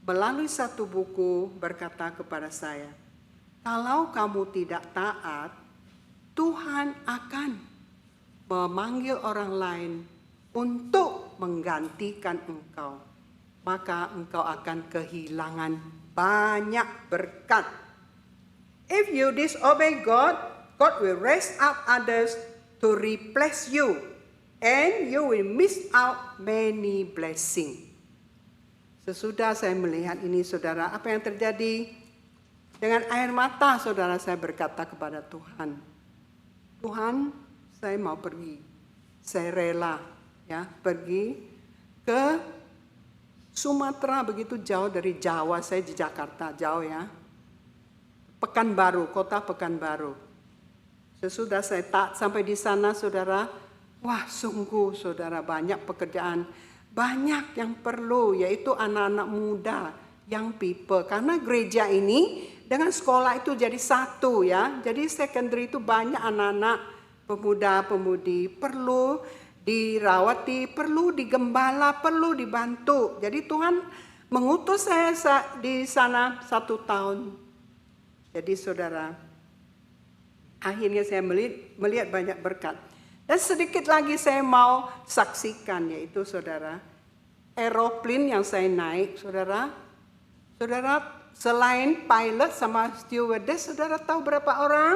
melalui satu buku berkata kepada saya, kalau kamu tidak taat, Tuhan akan memanggil orang lain untuk menggantikan engkau. Maka engkau akan kehilangan banyak berkat. If you disobey God, God will raise up others to replace you, and you will miss out many blessings. Sesudah saya melihat ini saudara, apa yang terjadi? Dengan air mata saudara saya berkata kepada Tuhan, Tuhan saya mau pergi, saya rela ya pergi ke Sumatera begitu jauh dari Jawa, saya di Jakarta jauh ya, Pekanbaru, kota Pekanbaru. Sesudah saya sampai di sana saudara, wah sungguh saudara banyak pekerjaan, banyak yang perlu yaitu anak-anak muda, young people. Karena gereja ini dengan sekolah itu jadi satu ya, jadi secondary itu banyak anak-anak pemuda-pemudi perlu dirawati, perlu digembala, perlu dibantu. Jadi Tuhan mengutus saya di sana 1 tahun. Jadi saudara, akhirnya saya melihat banyak berkat. Dan sedikit lagi saya mau saksikan, yaitu saudara, aeroplane yang saya naik, saudara selain pilot sama stewardess, saudara tahu berapa orang?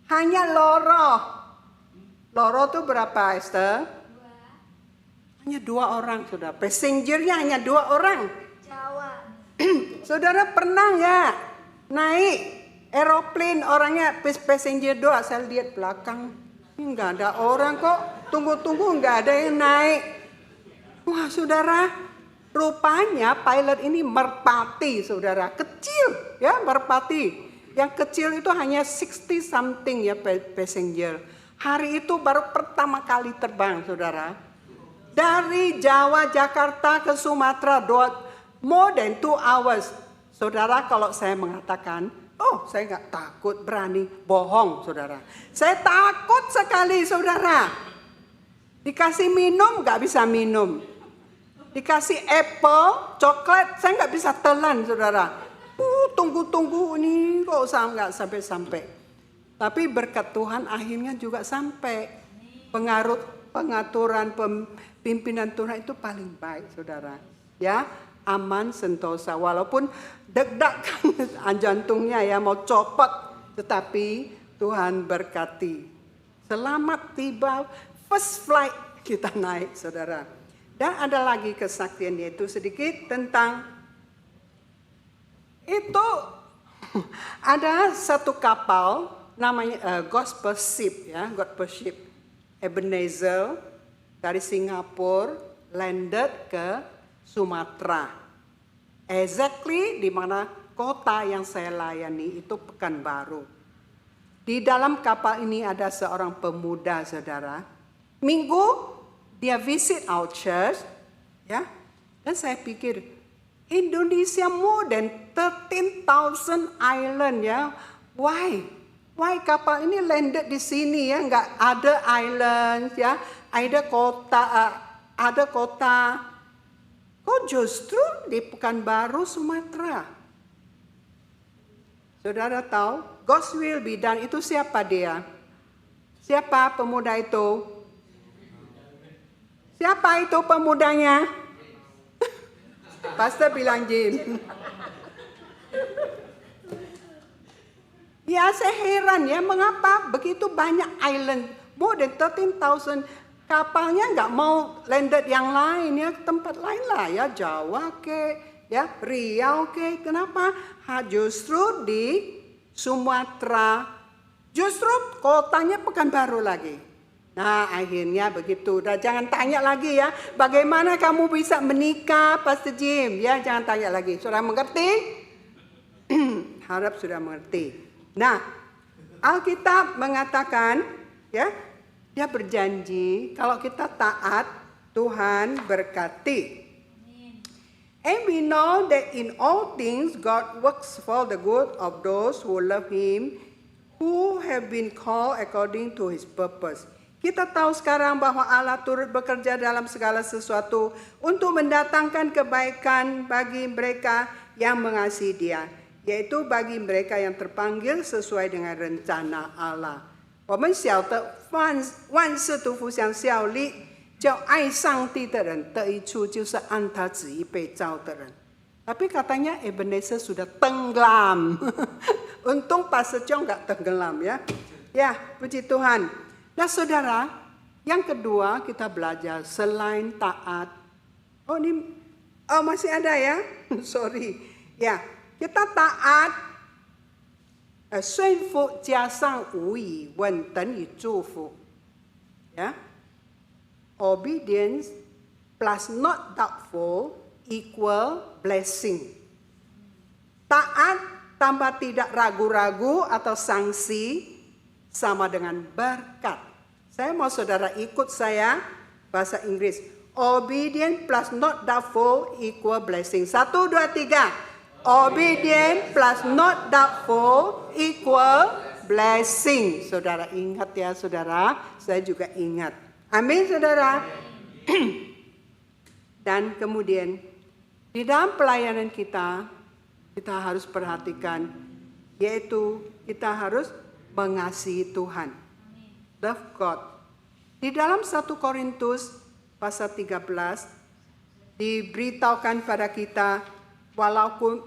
Hanya loro. Loro tuh berapa, Esther? Hanya 2 orang, saudara. Passengernya hanya 2 orang. Saudara pernah nggak naik aeroplane orangnya passenger doang? Saya lihat belakang, nggak ada orang kok. Tunggu-tunggu nggak ada yang naik. Wah, saudara, rupanya pilot ini merpati, saudara. Kecil, ya, merpati. Yang kecil itu hanya 60 something ya passenger. Hari itu baru pertama kali terbang, saudara. Dari Jawa, Jakarta ke Sumatera, more than 2 hours. Saudara, kalau saya mengatakan, oh saya nggak takut, berani, bohong, saudara. Saya takut sekali, saudara. Dikasih minum, nggak bisa minum. Dikasih apple, coklat, saya nggak bisa telan, saudara. Tunggu-tunggu nih, kok nggak sampai-sampai. Tapi berkat Tuhan akhirnya juga sampai. Pengaturan pimpinan Tuhan itu paling baik, saudara. Ya, aman, sentosa. Walaupun deg-degan jantungnya ya mau copot, tetapi Tuhan berkati. Selamat tiba, first flight kita naik, saudara. Dan ada lagi kesaksian, yaitu sedikit tentang itu. Ada satu kapal namanya Gospel Ship, ya, Gospel Ship Ebenezer dari Singapura landed ke Sumatera. Exactly di mana kota yang saya layani itu Pekanbaru. Di dalam kapal ini ada seorang pemuda, saudara. Minggu dia visit our church, ya. Dan saya pikir Indonesia more than 13,000 island, ya. Why kapal ini landed di sini, ya? Nggak ada island, ya. Ada kota. Kok justru di Pekanbaru, Sumatera? Saudara tahu, God's will be done itu siapa dia? Siapa pemuda itu? Siapa itu pemudanya? Pastor bilang Jim. Ya, saya heran ya, mengapa begitu banyak island, more than 13,000, kapalnya nggak mau landed yang lain, ya, tempat lain lah, ya, Jawa ke, ya, Riau ke, kenapa? Justru di Sumatera, justru kotanya Pekanbaru lagi. Nah, akhirnya begitu. Udah jangan tanya lagi ya, bagaimana kamu bisa menikah, Pastor Jim? Ya, jangan tanya lagi. Sudah mengerti? Harap sudah mengerti. Nah, Alkitab mengatakan, ya, dia berjanji kalau kita taat, Tuhan berkati. And we know that in all things God works for the good of those who love Him, who have been called according to His purpose. Kita tahu sekarang bahwa Allah turut bekerja dalam segala sesuatu untuk mendatangkan kebaikan bagi mereka yang mengasihi Dia, yaitu bagi mereka yang terpanggil sesuai dengan rencana Allah. 我们晓得万事都互相效力，叫爱上帝的人得益处，就是按他旨意被造的人。Tapi katanya Ebenezer sudah tenggelam. Untung Pastor Chong nggak tenggelam, ya. Ya, puji Tuhan. Nah, saudara, yang kedua kita belajar selain taat. Oh, ini masih ada ya? Sorry. Ya, kita taat. 顺服加上无疑问等于祝福。Ya. Obedience plus not doubtful equal blessing. Taat tanpa tidak ragu-ragu atau sanksi sama dengan berkat. Saya mau saudara ikut saya bahasa Inggris. Obedient plus not doubtful equal blessing. 1, 2, 3. Obedient plus not doubtful equal blessing. Saudara ingat ya, saudara. Saya juga ingat. Amin, saudara. Dan kemudian di dalam pelayanan kita harus perhatikan, yaitu kita harus mengasihi Tuhan. Love God. Di dalam 1 Korintus pasal 13 diberitahukan pada kita walaupun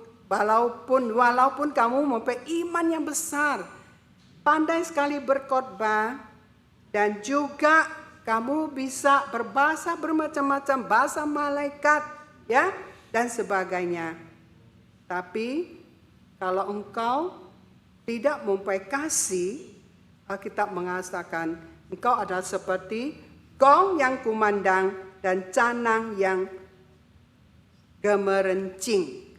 kamu mempunyai iman yang besar, pandai sekali berkhotbah, dan juga kamu bisa berbahasa bermacam-macam, bahasa malaikat, ya, dan sebagainya. Tapi kalau engkau tidak mempunyai kasih, Alkitab mengatakan engkau adalah seperti gong yang kumandang dan canang yang gemerincing.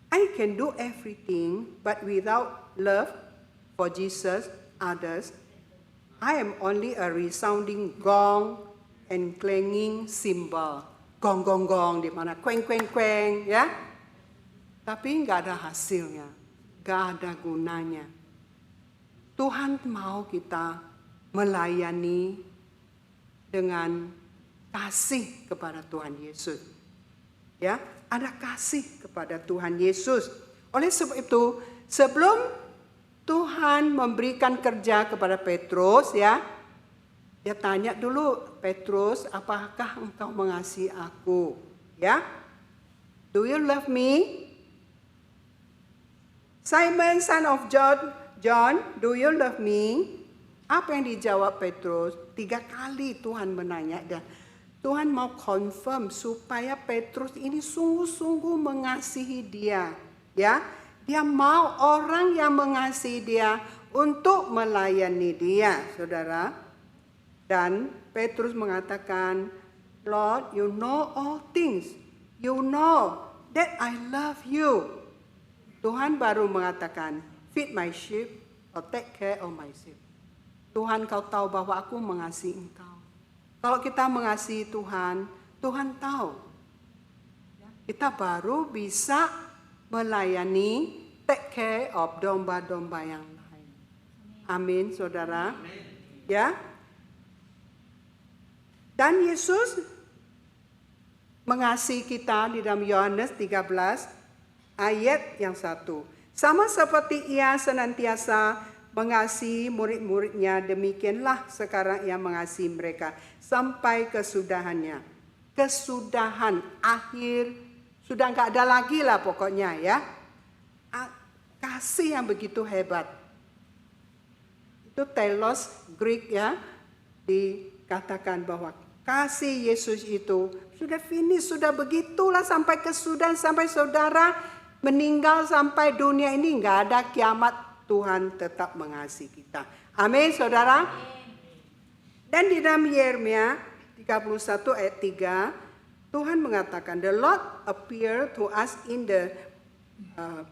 I can do everything, but without love for Jesus, others, I am only a resounding gong and clanging cymbal. Gong, gong, gong, di mana queng, queng, queng, ya. Tapi nggak ada hasilnya, nggak ada gunanya. Tuhan mau kita melayani dengan kasih kepada Tuhan Yesus. Ya, ada kasih kepada Tuhan Yesus. Oleh sebab itu, sebelum Tuhan memberikan kerja kepada Petrus, ya, dia tanya dulu, Petrus, apakah engkau mengasihi aku? Ya, do you love me? Simon, son of John, do you love me? Apa yang dijawab Petrus? 3 kali Tuhan menanya dia. Tuhan mau confirm supaya Petrus ini sungguh-sungguh mengasihi dia, ya. Dia mau orang yang mengasihi dia untuk melayani dia, saudara. Dan Petrus mengatakan, Lord, you know all things. You know that I love you. Tuhan baru mengatakan, feed my sheep or take care of my sheep. Tuhan, kau tahu bahwa aku mengasihi engkau. Kalau kita mengasihi Tuhan, Tuhan tahu. Kita baru bisa melayani, take care of domba-domba yang lain. Amin, saudara. Ya. Dan Yesus mengasihi kita di dalam Yohanes 13 ayat yang 1. Sama seperti ia senantiasa mengasihi murid-muridnya, demikianlah sekarang ia mengasihi mereka sampai kesudahannya. Kesudahan akhir, sudah nggak ada lagi lah pokoknya, ya. Kasih yang begitu hebat. Itu telos Greek, ya, dikatakan bahwa kasih Yesus itu sudah finish, sudah begitulah sampai kesudahan, sampai saudara meninggal, sampai dunia ini nggak ada kiamat, Tuhan tetap mengasihi kita. Amin, saudara. Dan di dalam Yeremia 31 ayat 3, Tuhan mengatakan, the Lord appeared to us in the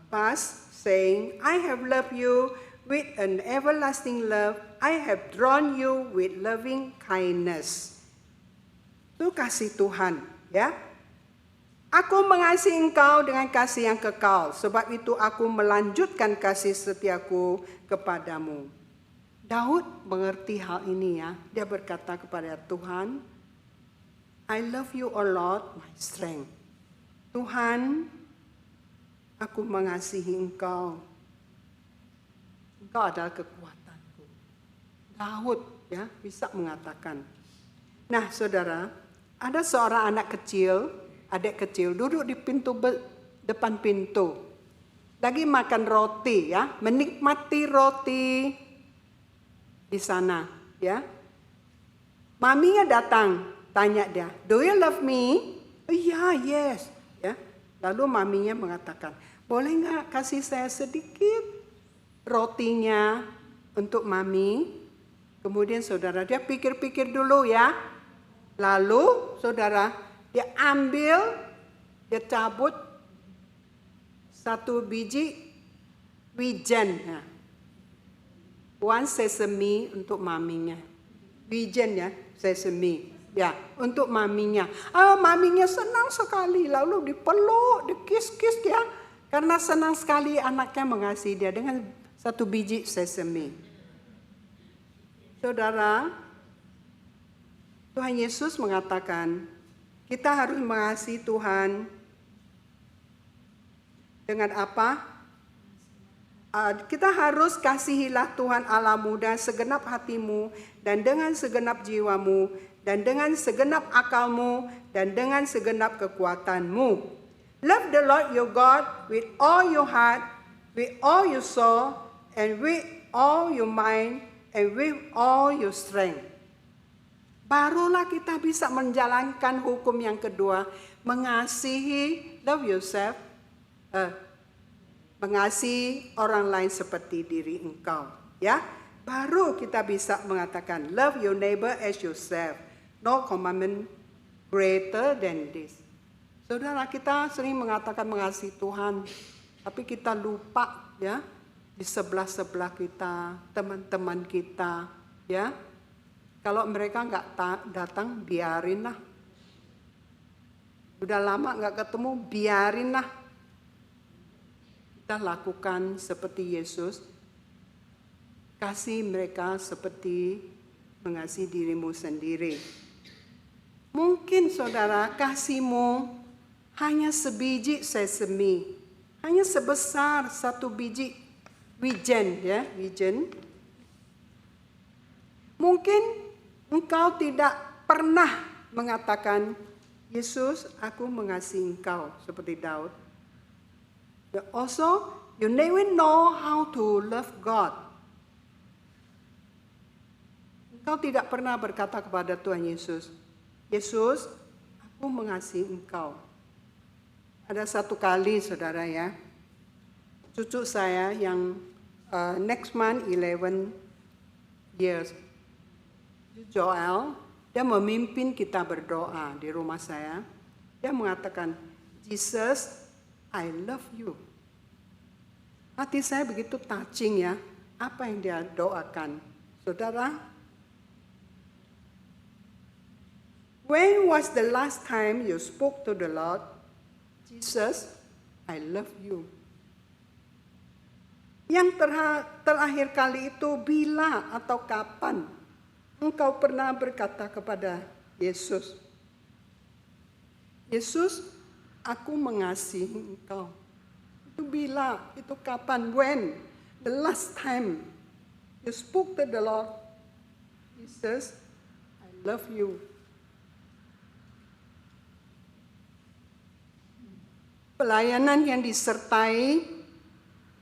past, saying, I have loved you with an everlasting love. I have drawn you with loving kindness. Itu kasih Tuhan, ya. Aku mengasihi engkau dengan kasih yang kekal, sebab itu aku melanjutkan kasih setiaku kepadamu. Daud mengerti hal ini, ya. Dia berkata kepada Tuhan, I love you, O Lord, my strength. Tuhan, aku mengasihi engkau. Engkau adalah kekuatanku. Daud, ya, bisa mengatakan. Nah, saudara, ada seorang adik kecil duduk di depan pintu. Lagi makan roti, ya, menikmati roti di sana, ya. Maminya datang, tanya dia, do you love me? Iya, yes, ya. Lalu maminya mengatakan, boleh nggak kasih saya sedikit rotinya untuk mami? Kemudian saudara, dia pikir-pikir dulu, ya. Lalu saudara, dia ambil, dia cabut 1 biji wijen, ya. 1 sesame untuk maminya. Wijen, ya, sesame, ya, untuk maminya. Maminya senang sekali, lalu dipeluk, dikis-kis, ya, karena senang sekali anaknya mengasihi dia dengan 1 biji sesame. Saudara, Tuhan Yesus mengatakan, kita harus mengasihi Tuhan dengan apa? Kita harus kasihilah Tuhan Allahmu dengan segenap hatimu, dan dengan segenap jiwamu, dan dengan segenap akalmu, dan dengan segenap kekuatanmu. Love the Lord your God with all your heart, with all your soul, and with all your mind, and with all your strength. Barulah kita bisa menjalankan hukum yang kedua, mengasihi, love yourself, mengasihi orang lain seperti diri engkau. Ya, baru kita bisa mengatakan love your neighbor as yourself. No commandment greater than this. Saudara, kita sering mengatakan mengasihi Tuhan, tapi kita lupa ya di sebelah-sebelah kita, teman-teman kita, ya. Kalau mereka nggak datang, biarin lah. Udah lama nggak ketemu, biarin lah. Kita lakukan seperti Yesus, kasih mereka seperti mengasihi dirimu sendiri. Mungkin saudara, kasihmu hanya sebiji sesame, hanya sebesar satu biji wijen, ya, wijen. Mungkin engkau tidak pernah mengatakan, Yesus, aku mengasihi engkau, seperti Daud. But also, you never know how to love God. Engkau tidak pernah berkata kepada Tuhan Yesus, Yesus, aku mengasihi engkau. Ada satu kali, saudara ya, cucu saya yang next month 11 years, Joel, dia memimpin kita berdoa di rumah saya. Dia mengatakan, Jesus, I love you. Hati saya begitu touching ya, apa yang dia doakan. Saudara, when was the last time you spoke to the Lord, Jesus, I love you? Yang terakhir kali itu bila atau kapan engkau pernah berkata kepada Yesus, Yesus, aku mengasihi engkau. Itu bila, itu kapan, when, the last time you spoke to the Lord, Jesus, I love you. Pelayanan yang disertai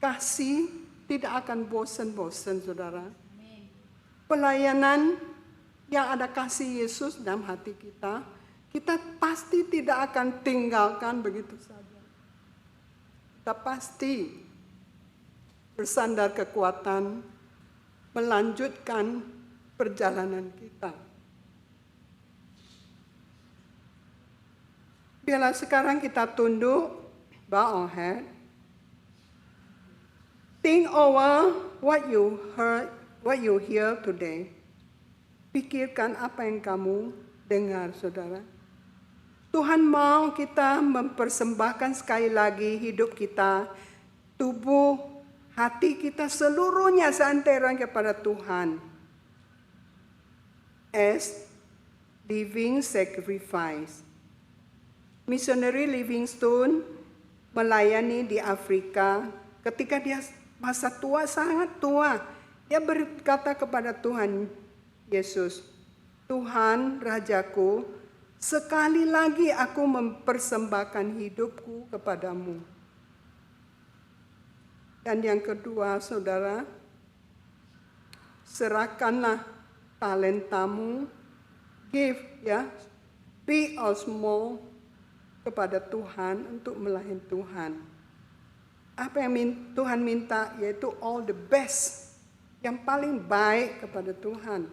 kasih tidak akan bosan-bosan, saudara. Pelayanan yang ada kasih Yesus dalam hati kita, kita pasti tidak akan tinggalkan begitu saja. Kita pasti bersandar kekuatan, melanjutkan perjalanan kita. Biarlah sekarang kita tunduk, bow our head. Think over what you heard, what you hear today. Pikirkan apa yang kamu dengar, saudara. Tuhan mau kita mempersembahkan sekali lagi hidup kita, tubuh, hati kita seluruhnya seantainya kepada Tuhan. As living sacrifice. Missionary Livingstone melayani di Afrika ketika dia masa tua, sangat tua. Dia berkata kepada Tuhan Yesus, Tuhan Rajaku, sekali lagi aku mempersembahkan hidupku kepadamu. Dan yang kedua, saudara, serahkanlah talentamu, give ya, big or small, kepada Tuhan untuk melayani Tuhan. Apa yang Tuhan minta yaitu all the best, yang paling baik kepada Tuhan.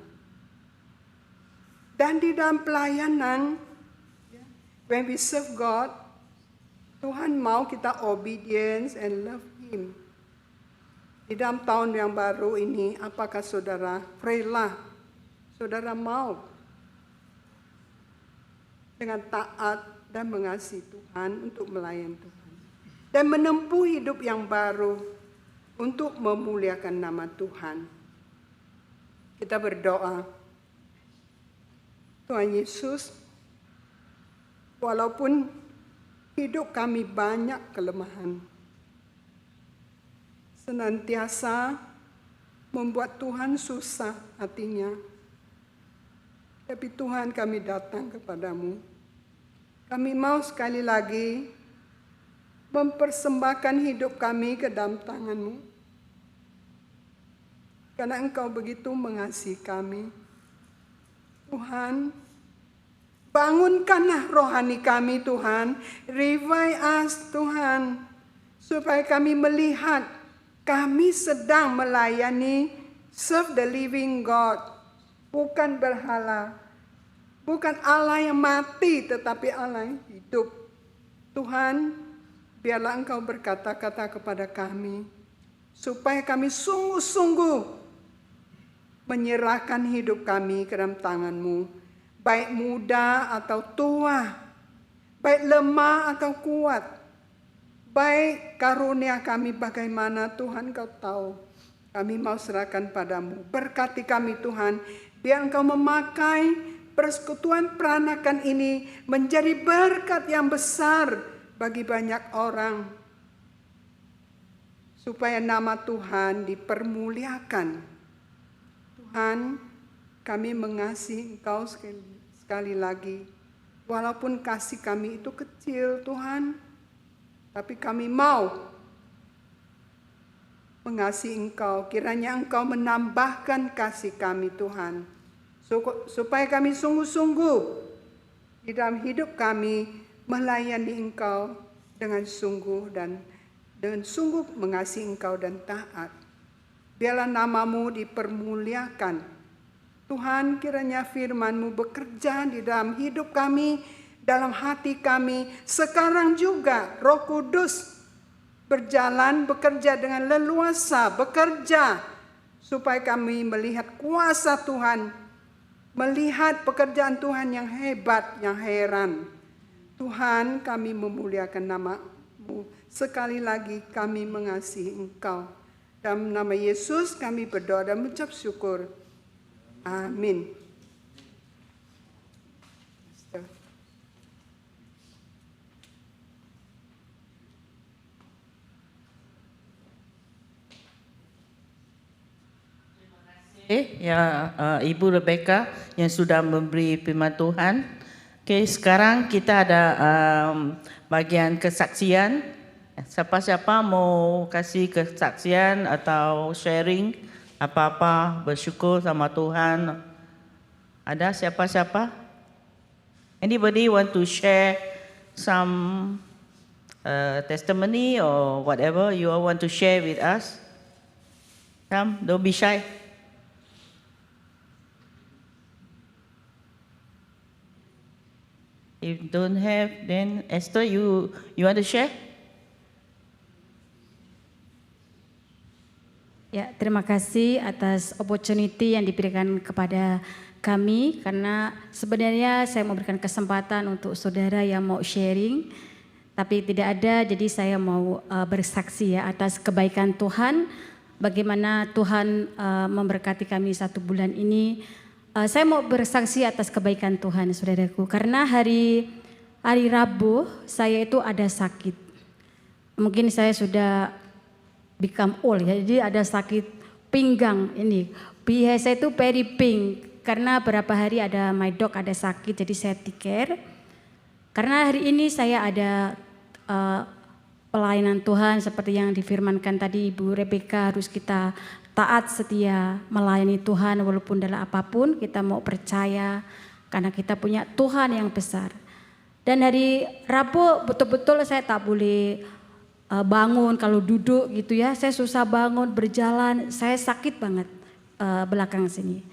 Dan di dalam pelayanan, when we serve God, Tuhan mau kita obedience and love Him. Di dalam tahun yang baru ini, apakah saudara rela, saudara mau dengan taat dan mengasihi Tuhan untuk melayani Tuhan. Dan menempuh hidup yang baru untuk memuliakan nama Tuhan. Kita berdoa, Tuhan Yesus, walaupun hidup kami banyak kelemahan, senantiasa membuat Tuhan susah hatinya. Tapi Tuhan, kami datang kepadamu. Kami mau sekali lagi mempersembahkan hidup kami ke dalam tangan-Mu. Karena Engkau begitu mengasihi kami. Tuhan, bangunkanlah rohani kami Tuhan. Revive us Tuhan. Supaya kami melihat kami sedang melayani serve the living God. Bukan berhala. Bukan Allah yang mati tetapi Allah yang hidup. Tuhan, biarlah Engkau berkata-kata kepada kami. Supaya kami sungguh-sungguh menyerahkan hidup kami ke dalam tangan-Mu. Baik muda atau tua. Baik lemah atau kuat. Baik karunia kami bagaimana Tuhan Kau tahu. Kami mau serahkan padamu. Berkati kami Tuhan. Biar Engkau memakai persekutuan peranakan ini menjadi berkat yang besar bagi banyak orang. Supaya nama Tuhan dipermuliakan. Tuhan, kami mengasihi Engkau sekali lagi. Walaupun kasih kami itu kecil Tuhan. Tapi kami mau mengasihi Engkau. Kiranya Engkau menambahkan kasih kami Tuhan. Supaya kami sungguh-sungguh di dalam hidup kami melayani Engkau dengan sungguh dan dengan sungguh mengasihi Engkau dan taat. Biarlah nama-Mu dipermuliakan. Tuhan, kiranya firman-Mu bekerja di dalam hidup kami, dalam hati kami. Sekarang juga Roh Kudus berjalan, bekerja dengan leluasa, bekerja supaya kami melihat kuasa Tuhan, melihat pekerjaan Tuhan yang hebat, yang heran. Tuhan, kami memuliakan nama-Mu. Sekali lagi kami mengasihi Engkau. Dalam nama Yesus kami berdoa dan mengucap syukur. Amin. Ya, Ibu Rebecca yang sudah memberi firman Tuhan. Oke, sekarang kita ada bagian kesaksian. Siapa-siapa mau kasih kesaksian atau sharing apa-apa, bersyukur sama Tuhan? Ada siapa-siapa? Anybody want to share some testimony or whatever you all want to share with us? Come, don't be shy. If don't have, then Esther, you want to share? Ya, terima kasih atas opportunity yang diberikan kepada kami, karena sebenarnya saya memberikan kesempatan untuk saudara yang mau sharing, tapi tidak ada, jadi saya mau bersaksi ya atas kebaikan Tuhan, bagaimana Tuhan memberkati kami 1 bulan ini. Saya mau bersaksi atas kebaikan Tuhan, saudaraku, karena hari Rabu saya itu ada sakit. Mungkin saya sudah become old ya, jadi ada sakit pinggang ini. Biasa itu periping, karena berapa hari ada my dog ada sakit, jadi saya take care. Karena hari ini saya ada pelayanan Tuhan seperti yang difirmankan tadi Ibu Rebecca, harus kita taat setia melayani Tuhan walaupun dalam apapun kita mau percaya karena kita punya Tuhan yang besar. Dan hari Rabu betul-betul saya tak boleh bangun, kalau duduk gitu ya, saya susah bangun, berjalan, saya sakit banget belakang sini.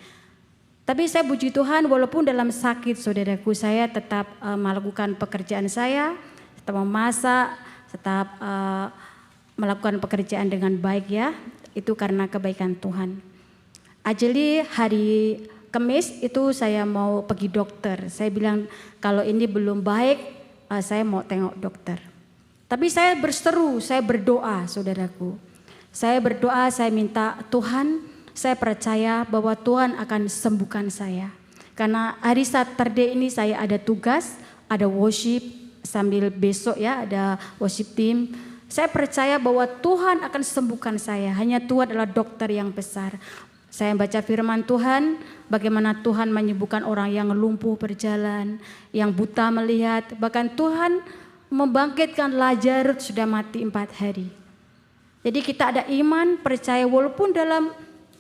Tapi saya puji Tuhan walaupun dalam sakit saudaraku, saya tetap melakukan pekerjaan saya, tetap memasak, tetap melakukan pekerjaan dengan baik ya, itu karena kebaikan Tuhan. Actually hari Kamis itu saya mau pergi dokter, saya bilang kalau ini belum baik saya mau tengok dokter. Tapi saya berseru, saya berdoa saudaraku. Saya berdoa, saya minta Tuhan, saya percaya bahwa Tuhan akan sembuhkan saya. Karena hari Saturday ini saya ada tugas, ada worship, sambil besok ya ada worship team. Saya percaya bahwa Tuhan akan sembuhkan saya, hanya Tuhan adalah dokter yang besar. Saya baca firman Tuhan, bagaimana Tuhan menyembuhkan orang yang lumpuh berjalan, yang buta melihat, bahkan Tuhan membangkitkan Lazarus sudah mati 4 hari. Jadi kita ada iman, percaya walaupun dalam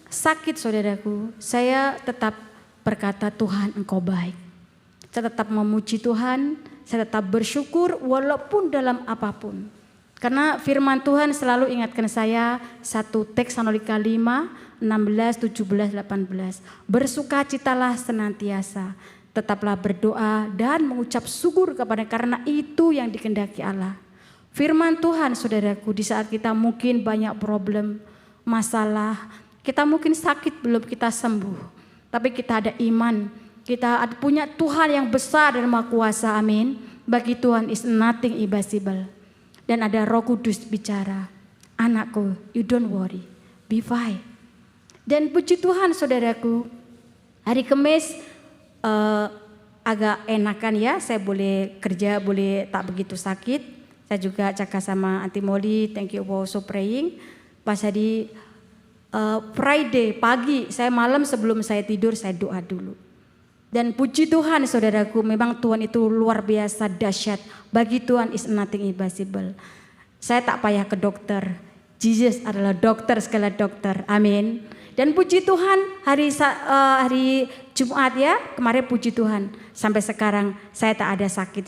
sakit saudaraku, saya tetap berkata Tuhan Engkau baik. Saya tetap memuji Tuhan, saya tetap bersyukur walaupun dalam apapun. Karena firman Tuhan selalu ingatkan saya 1 Tesalonika 5, 16, 17, 18. Bersukacitalah senantiasa, tetaplah berdoa dan mengucap syukur kepada karena itu yang dikehendaki Allah. Firman Tuhan saudaraku, di saat kita mungkin banyak problem, masalah, kita mungkin sakit belum kita sembuh. Tapi kita ada iman, kita punya Tuhan yang besar dan maha kuasa, amin. Bagi Tuhan is nothing impossible. Dan ada Roh Kudus bicara, anakku, you don't worry, be fine. Dan puji Tuhan saudaraku, hari Kamis agak enakan ya, saya boleh kerja, boleh tak begitu sakit. Saya juga cakap sama Auntie Molly, thank you for so praying. Pas hari Friday pagi, saya malam sebelum saya tidur, saya doa dulu. Dan puji Tuhan saudaraku, memang Tuhan itu luar biasa dahsyat. Bagi Tuhan is nothing impossible. Saya tak payah ke dokter. Jesus adalah dokter segala dokter. Amin. Dan puji Tuhan hari Jumat ya, kemarin puji Tuhan. Sampai sekarang saya tak ada sakit,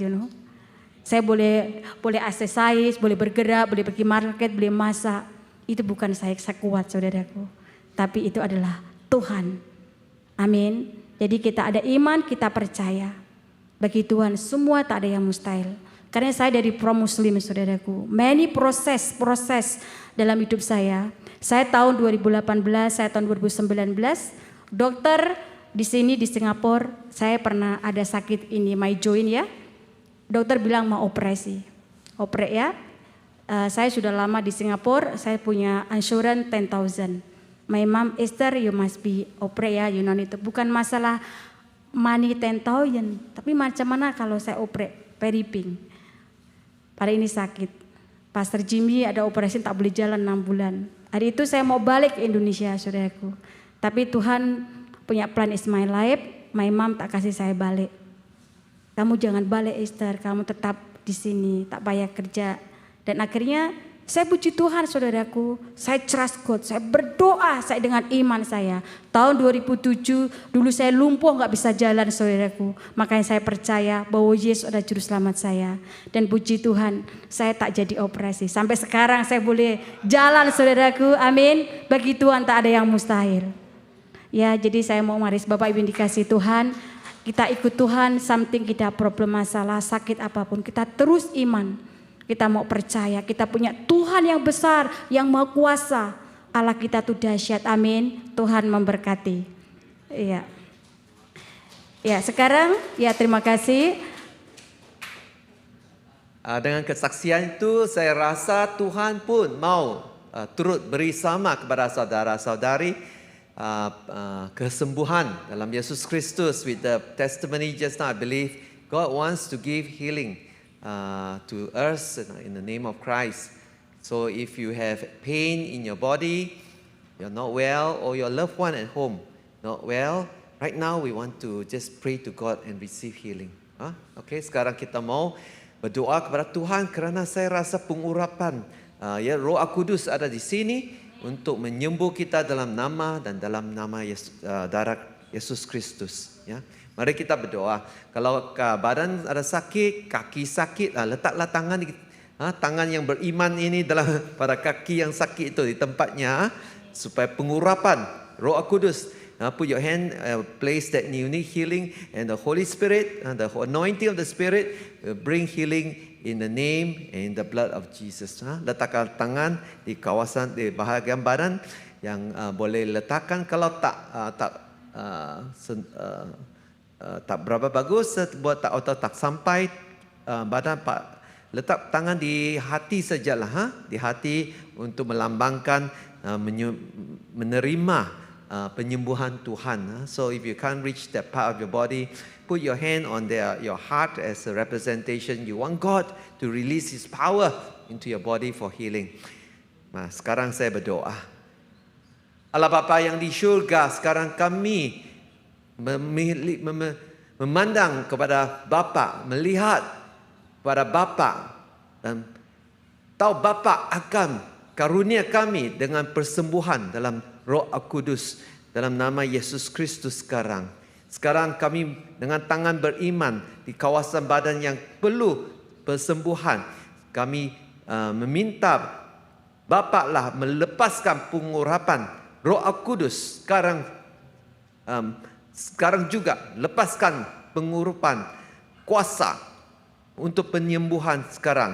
Saya boleh exercise, boleh bergerak, boleh pergi market, boleh masak. Itu bukan saya kuat saudaraku. Tapi itu adalah Tuhan. Amin. Jadi kita ada iman, kita percaya. Bagi Tuhan semua tak ada yang mustahil. Karena saya dari pro-muslim saudaraku. Many proses dalam hidup saya. Saya tahun 2018, saya tahun 2019. Dokter di sini di Singapura, saya pernah ada sakit ini, my joint ya. Dokter bilang mau operasi. Operasi ya. Saya sudah lama di Singapura, saya punya insurance 10,000. My mom, Esther, you must be operate ya, you know itu. Bukan masalah money 10,000, tapi macam mana kalau saya operate periping. Pada ini sakit. Pastor Jimmy ada operasi tak boleh jalan 6 bulan. Hari itu saya mau balik ke Indonesia, saudaraku. Tapi Tuhan punya plan is my life, my mom tak kasih saya balik. Kamu jangan balik Esther, kamu tetap di sini, tak payah kerja. Dan akhirnya saya puji Tuhan saudaraku, saya trust God, saya berdoa saya dengan iman saya. Tahun 2007 dulu saya lumpuh gak bisa jalan saudaraku. Makanya saya percaya bahwa Yesus adalah juru selamat saya. Dan puji Tuhan saya tak jadi operasi. Sampai sekarang saya boleh jalan saudaraku, amin. Bagi Tuhan tak ada yang mustahil. Ya jadi saya mau maris Bapak Ibu dikasih Tuhan. Kita ikut Tuhan, something kita problem masalah, sakit apapun. Kita terus iman. Kita mau percaya, kita punya Tuhan yang besar, yang maha kuasa. Allah kita tuh dahsyat, amin. Tuhan memberkati. Iya. Ya sekarang, ya terima kasih. Dengan kesaksian itu saya rasa Tuhan pun mau turut beri sama kepada saudara-saudari kesembuhan dalam Yesus Kristus. With the testimony just now, I believe God wants to give healing to us in the name of Christ. So if you have pain in your body, you're not well, or your loved one at home not well, right now we want to just pray to God and receive healing. Okay, sekarang kita mau berdoa kepada Tuhan kerana saya rasa pengurapan ya Roh Kudus ada di sini untuk menyembuh kita dalam nama dan dalam nama darah Yesus Kristus. Ya. Mari kita berdoa. Kalau badan ada sakit, kaki sakit, letaklah tangan tangan yang beriman ini dalam pada kaki yang sakit itu di tempatnya supaya pengurapan Roh Kudus. Put your hand, place that you need healing, and the Holy Spirit, the anointing of the Spirit will bring healing in the name and in the blood of Jesus. Letakkan tangan di kawasan di bahagian badan yang boleh letakkan. Kalau tak berapa bagus buat tak sampai badan, letak tangan di hati sajalah, di hati untuk melambangkan menerima penyembuhan Tuhan. So if you can't reach that part of your body, put your hand on your heart as a representation. You want God to release His power into your body for healing. Nah, sekarang saya berdoa. Allah Bapa yang di syurga, sekarang kami memandang kepada Bapa, melihat kepada Bapa dan tahu Bapa akan karunia kami dengan persembuhan dalam Roh Kudus dalam nama Yesus Kristus sekarang. Sekarang kami dengan tangan beriman di kawasan badan yang perlu persembuhan. Kami meminta Bapa lah melepaskan pengurapan Roh Kudus sekarang juga lepaskan pengurapan kuasa untuk penyembuhan sekarang.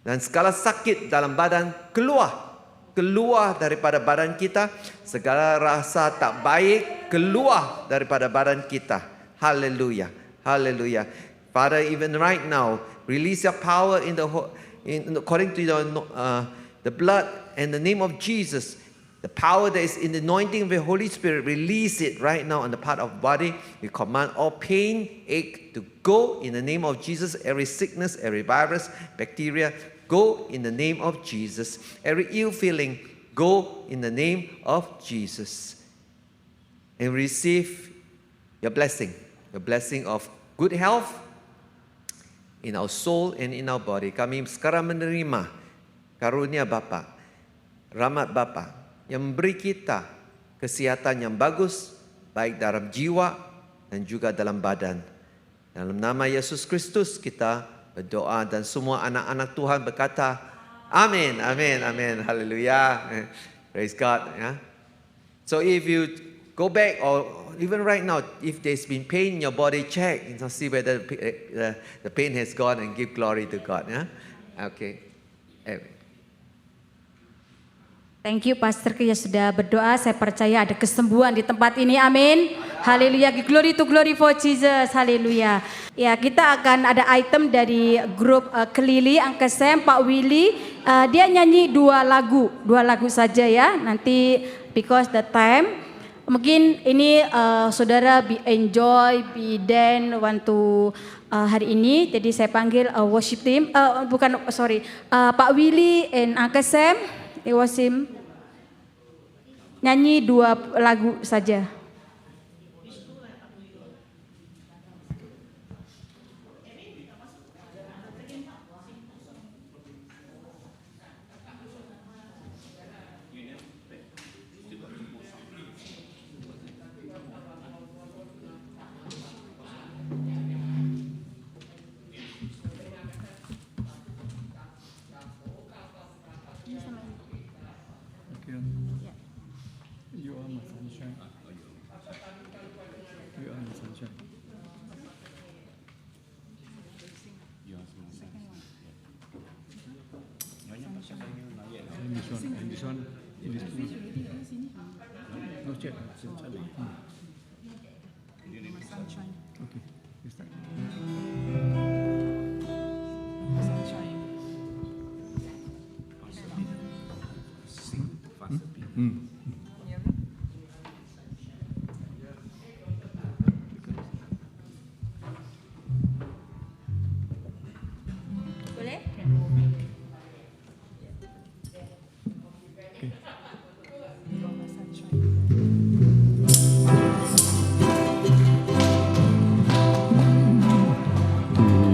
Dan segala sakit dalam badan keluar daripada badan kita. Segala rasa tak baik keluar daripada badan kita. Hallelujah. Hallelujah. Father, even right now, release your power according to the blood and the name of Jesus. The power that is in the anointing of the Holy Spirit, release it right now on the part of body. We command all pain, ache to go in the name of Jesus. Every sickness, every virus, bacteria, go in the name of Jesus. Every ill feeling, go in the name of Jesus. And receive your blessing of good health in our soul and in our body. Kami sekarang menerima karunia Bapa, rahmat Bapa yang memberi kita kesihatan yang bagus, baik dalam jiwa dan juga dalam badan. Dalam nama Yesus Kristus kita berdoa dan semua anak-anak Tuhan berkata, Amin, Amin, Amin, Hallelujah. Praise God. Yeah. So if you go back or even right now, if there's been pain in your body, check and see whether the pain has gone and give glory to God. Yeah. Okay. Thank you Pastor Kia sudah berdoa. Saya percaya ada kesembuhan di tempat ini. Amin. Haleluya. Glory to glory for Jesus. Haleluya. Ya, kita akan ada item dari grup Kelili Angkesem Pak Willy. Dia nyanyi dua lagu saja ya. Nanti because the time. Mungkin ini saudara be enjoy, be then want to hari ini. Jadi saya panggil worship team. Pak Willy and Angkesem. Wasim nyanyi dua lagu saja.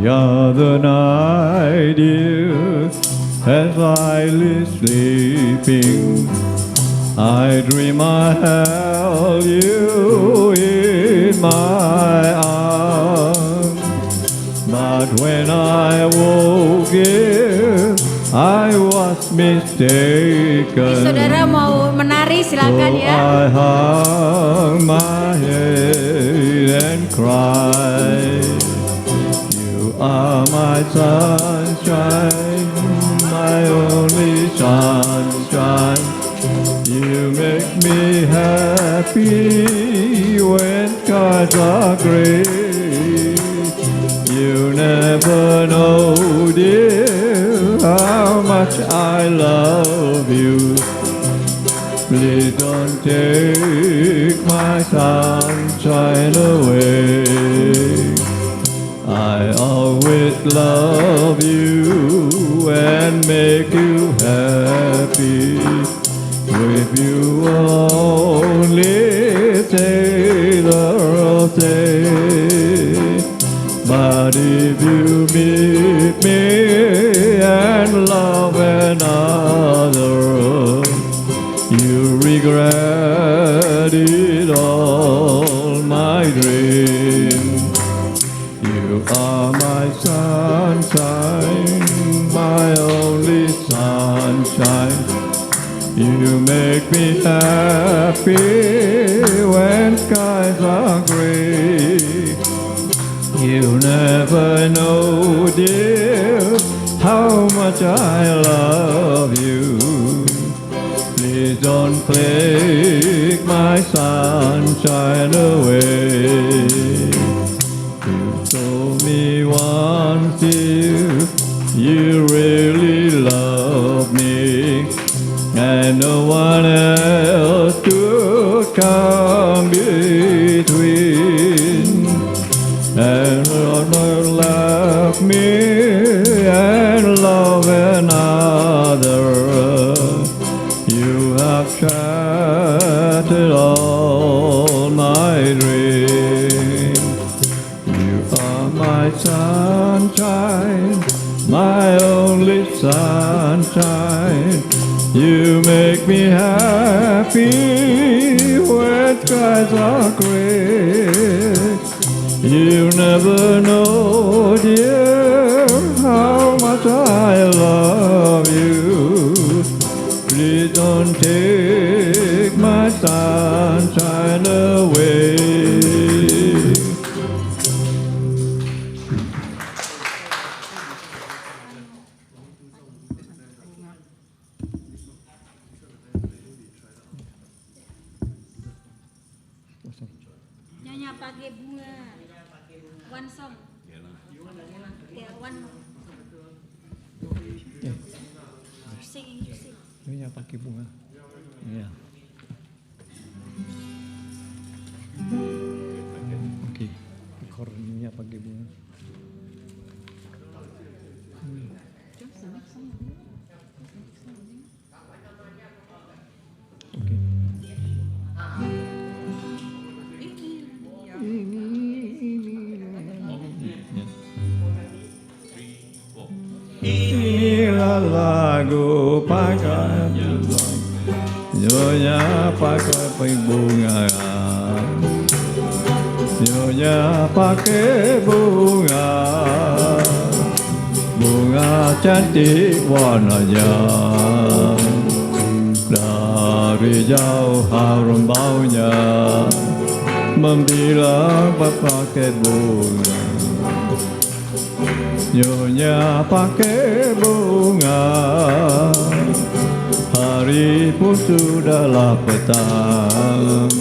The other night, dear, as I lay sleeping, I dream I held you in my arms. But when I woke, dear, I was mistaken. Saudara mau menari silakan ya. I hung my head and cried. You are my sunshine, my only sunshine. You make me happy when skies are gray. You never know, dear, how much I love you. Please don't take my sunshine away. I always love you and make you happy. With you only Sailor of day. But But if you meet me and love another, you regret it all, my dream. You are my sunshine, my only sunshine. You make me happy when skies are gray. You never know, dear, how much I love you. Please don't take my sunshine away. You told me once you really love me, and no one else could come between. And Lord left me and love another. You have shattered all my dreams. You are my sunshine, my only sunshine. You make me happy when skies are gray. You never know, dear, how much I love you. Please don't take my sunshine away. Nyonya pakai bunga. One song. Yeah, one. Sing, you sing. Ini yang pakai bunga. Ya. Oke. Kornya pakai bunga. Oke. Inilah lagu pakai nyonya pakai bunga, nyonya pakai bunga, bunga cantik warnanya, dari jauh harum baunya, membilang pakai bunga. Nyonya pakai bunga, hari pun sudahlah petang.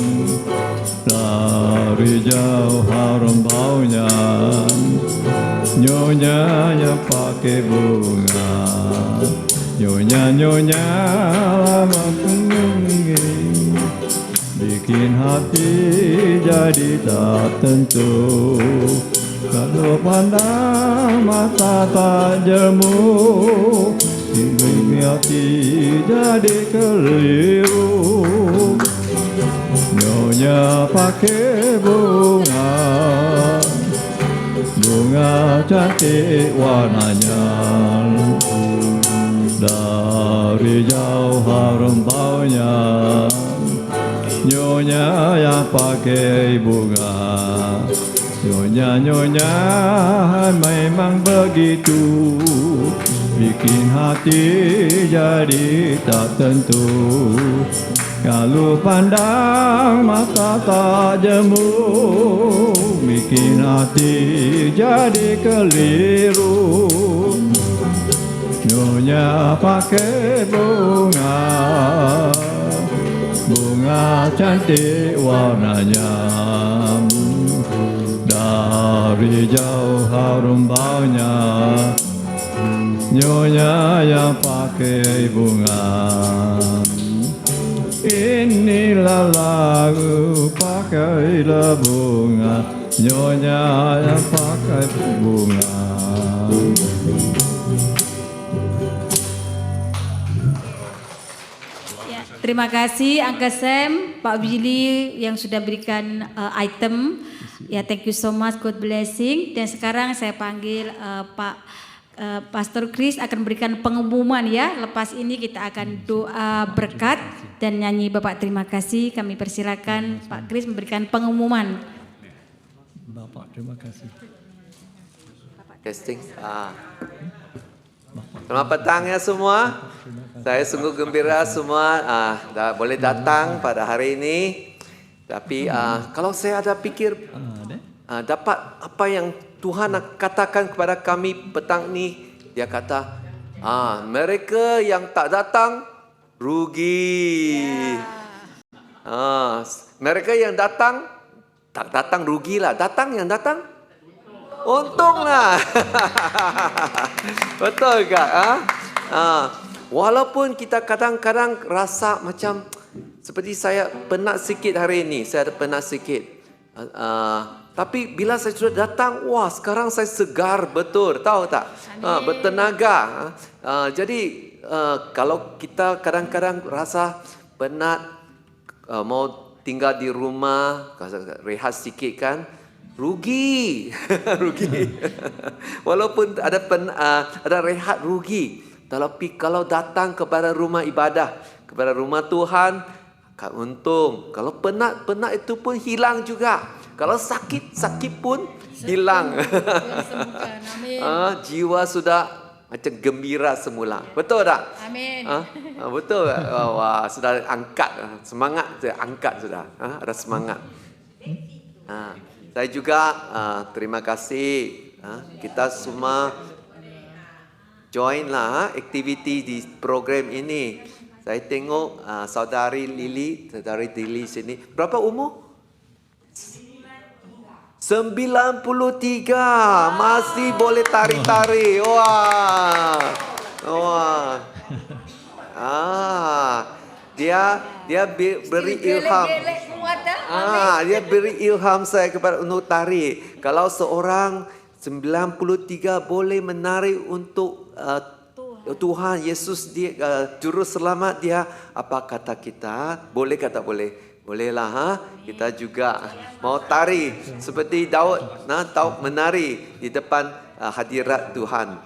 Dari jauh harum baunya, nyonya yang pakai bunga. Nyonya lama menunggu, bikin hati jadi tak tentu. Kalau pandang mata tak jemu, ini hati jadi keliru. Nyonya pakai bunga, bunga cantik warnanya, dari jauh harum baunya. Nyonya yang pakai bunga. Nyonya memang begitu, bikin hati jadi tak tentu. Kalau pandang mata tak jemu, bikin hati jadi keliru. Nyonya pakai bunga, bunga cantik warnanya, dari jauh harum baunya. Nyonya yang pakai bunga. Inilah lagu pakailah bunga, nyonya yang pakai bunga. Ya. Terima kasih Uncle Sam, Pak Billy yang sudah berikan item. Ya, thank you so much, God blessing. Dan sekarang saya panggil Pak Pastor Chris akan berikan pengumuman ya. Lepas ini kita akan doa berkat dan nyanyi Bapak terima kasih. Kami persilakan Pak Chris memberikan pengumuman. Bapak, terima kasih. Testing. Selamat petang ya semua. Saya sungguh gembira semua boleh datang pada hari ini. Tapi kalau saya ada pikir dapat apa yang Tuhan nak katakan kepada kami petang ni, dia kata, mereka yang tak datang rugi. Mereka yang datang tak datang rugilah. Datang yang datang untunglah. Betul tak? Walaupun kita kadang-kadang rasa macam seperti saya penat sikit hari ini, saya ada penat sikit. Tapi bila saya sudah datang, wah sekarang saya segar betul, tahu tak? Bertenaga. Jadi kalau kita kadang-kadang rasa penat, mau tinggal di rumah, rehat sikit kan, rugi. Rugi. Walaupun ada rehat rugi. Tapi kalau datang kepada rumah ibadah, kepada rumah Tuhan, untung. Kalau penat itu pun hilang juga. Kalau sakit pun hilang. Jiwa sudah macam gembira semula. Betul tak? Amin. Betul. Wah, sudah angkat. Semangat sudah angkat sudah. Ada semangat. Saya juga terima kasih. Kita semua join lah aktiviti di program ini. Saya tengok saudari Lily sini. Berapa umur? 93. Masih boleh tari-tari. Wah. Dia beri ilham. Dia beri ilham saya kepada untuk tari. Kalau seorang 93 boleh menari untuk Tuhan Yesus, dia juru selamat dia, apa kata kita? Boleh kata boleh? Bolehlah. Kita juga mau tari seperti Daud, Daud menari di depan hadirat Tuhan.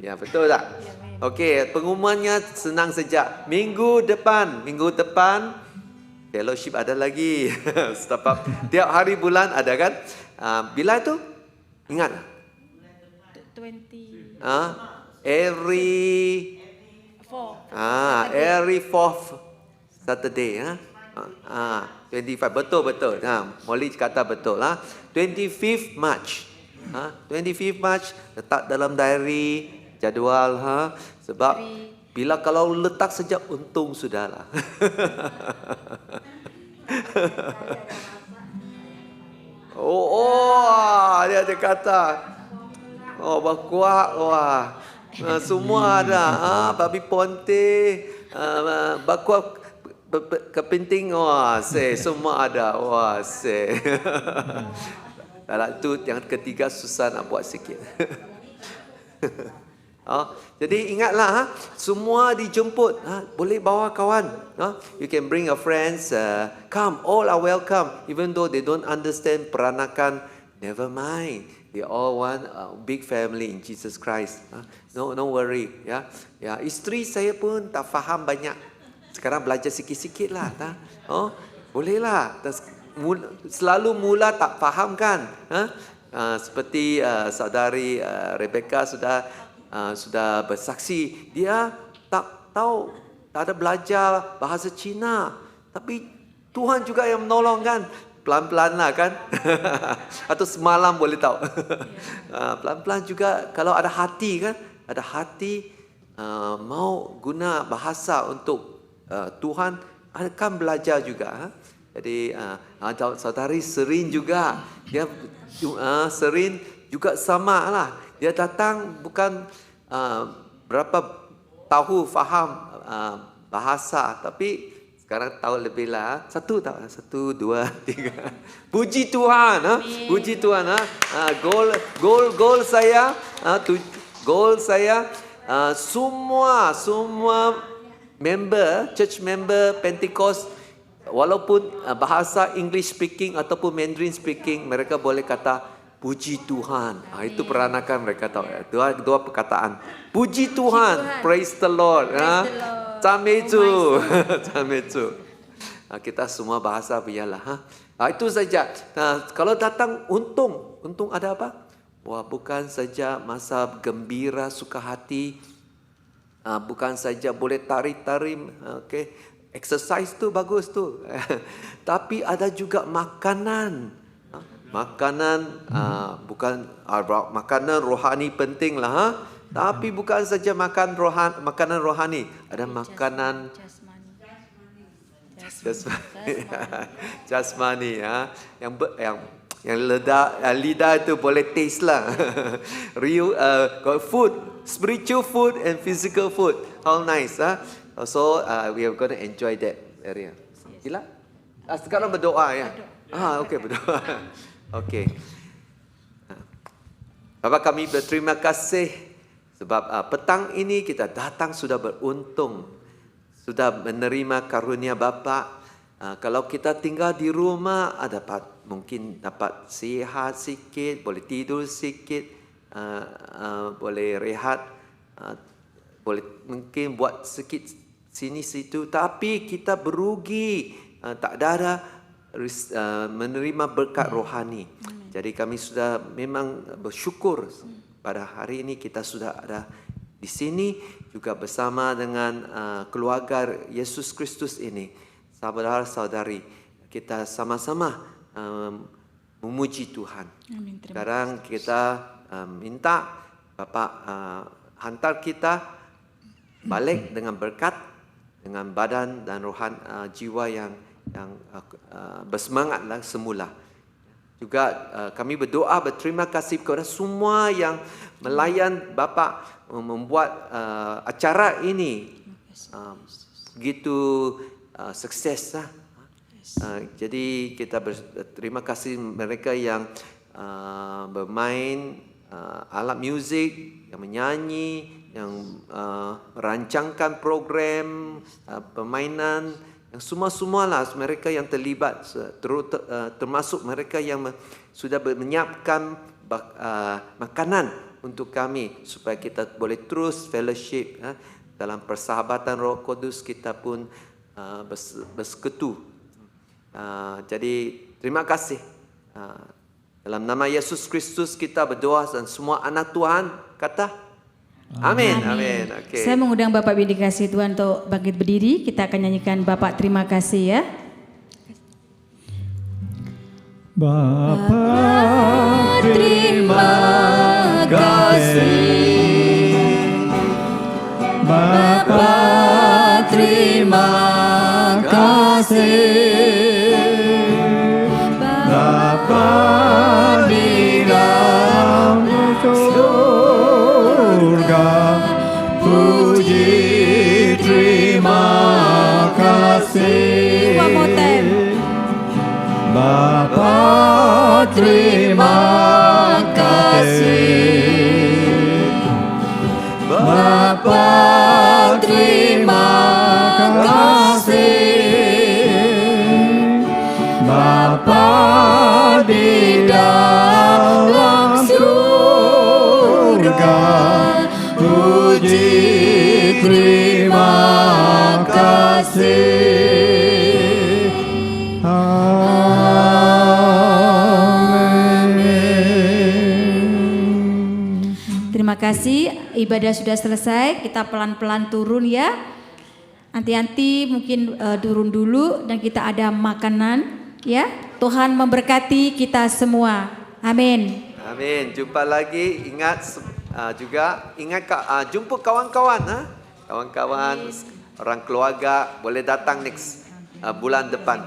Ya, betul tak? Okey, pengumumannya senang saja. Minggu depan fellowship ada lagi. Tiap hari bulan ada kan? Bila itu? Ingat? 20. Every fourth Saturday. 25 betul. Molly kata betul lah. 25th March. 25th March letak dalam diary jadual sebab bila kalau letak sejak untung sudahlah. Dia kata berkuat. Semua ada. Babi ponte, berkuat kepenting, semua ada. Itu yang ketiga susah nak buat sikit. Jadi ingatlah, semua dijemput. Boleh bawa kawan. You can bring your friends. Come, all are welcome. Even though they don't understand peranakan, never mind. They all want a big family in Jesus Christ. No worry. Ya, isteri saya pun tak faham banyak. Sekarang belajar sikit-sikit lah. Bolehlah. Selalu mula tak faham kan? Seperti saudari Rebecca sudah bersaksi, dia tak tahu, tak ada belajar bahasa Cina. Tapi Tuhan juga yang menolong kan? Pelan-pelan lah kan? Atau semalam boleh tahu. Pelan-pelan juga kalau ada hati kan? Ada hati mau guna bahasa untuk Tuhan, akan belajar juga. Jadi saudari Serin juga, dia Serin juga sama lah. Dia datang bukan berapa tahu faham bahasa, tapi sekarang tahu lebih lah. 1, 2, 3. Puji Tuhan, puji Tuhan. Goal saya, semua church member Pentecost, walaupun bahasa English speaking ataupun Mandarin speaking, mereka boleh kata puji Tuhan. Itu peranakan mereka tahu. Dua perkataan. Puji Tuhan. Praise the Lord. Zamezu. Zamezu. Kita semua bahasa biarlah. Itu saja. Kalau datang untung ada apa? Wah, bukan saja masa gembira, suka hati. Bukan saja boleh tari-tari, exercise tu bagus tu. Tapi ada juga makanan. Bukan makanan rohani penting lah. Tapi bukan saja makanan rohani. Ada makanan jasmani. Yang lidah itu boleh taste lah. Real, got food, spiritual food and physical food. How nice, So we are going to enjoy that area. Gila? Sekarang berdoa ya. Okay, berdoa. Okay. Bapa kami berterima kasih sebab petang ini kita datang sudah beruntung, sudah menerima karunia Bapa. Kalau kita tinggal di rumah, mungkin dapat sihat sikit, boleh tidur sikit, boleh rehat, boleh mungkin buat sikit sini situ. Tapi kita berugi, tak ada menerima berkat rohani. Jadi kami sudah memang bersyukur pada hari ini kita sudah ada di sini juga bersama dengan keluarga Yesus Kristus ini. Saudara-saudari, kita sama-sama memuji Tuhan. Sekarang kita minta Bapak hantar kita balik dengan berkat, dengan badan dan jiwa yang bersemangatlah semula. Juga kami berdoa berterima kasih kepada semua yang melayan Bapak membuat acara ini begitu sukses. Jadi kita berterima kasih mereka yang bermain alat muzik, yang menyanyi, yang merancangkan program permainan, yang semua-semualah mereka yang terlibat, termasuk mereka yang sudah menyiapkan makanan untuk kami supaya kita boleh terus fellowship dalam persahabatan Roh Kudus. Kita pun bersekutu. Jadi terima kasih. Dalam nama Yesus Kristus kita berdoa dan semua anak Tuhan kata amin. Amin. Okay. Saya mengundang Bapak Bidi Kasih Tuhan untuk bangkit berdiri. Kita akan nyanyikan Bapak terima kasih ya. Bapa terima kasih. Bapa terima kasih. Bapa di dalam surga, puji terima kasih. One more time. Bapa terima kasih. Bapa terima kasih. Bapa di dalam surga, puji terima kasih. Terima kasih, ibadah sudah selesai. Kita pelan-pelan turun ya. Nanti mungkin turun dulu dan kita ada makanan ya. Tuhan memberkati kita semua. Amin. Amin. Jumpa lagi. Ingat jumpa kawan-kawan, kawan-kawan, orang keluarga boleh datang next bulan depan.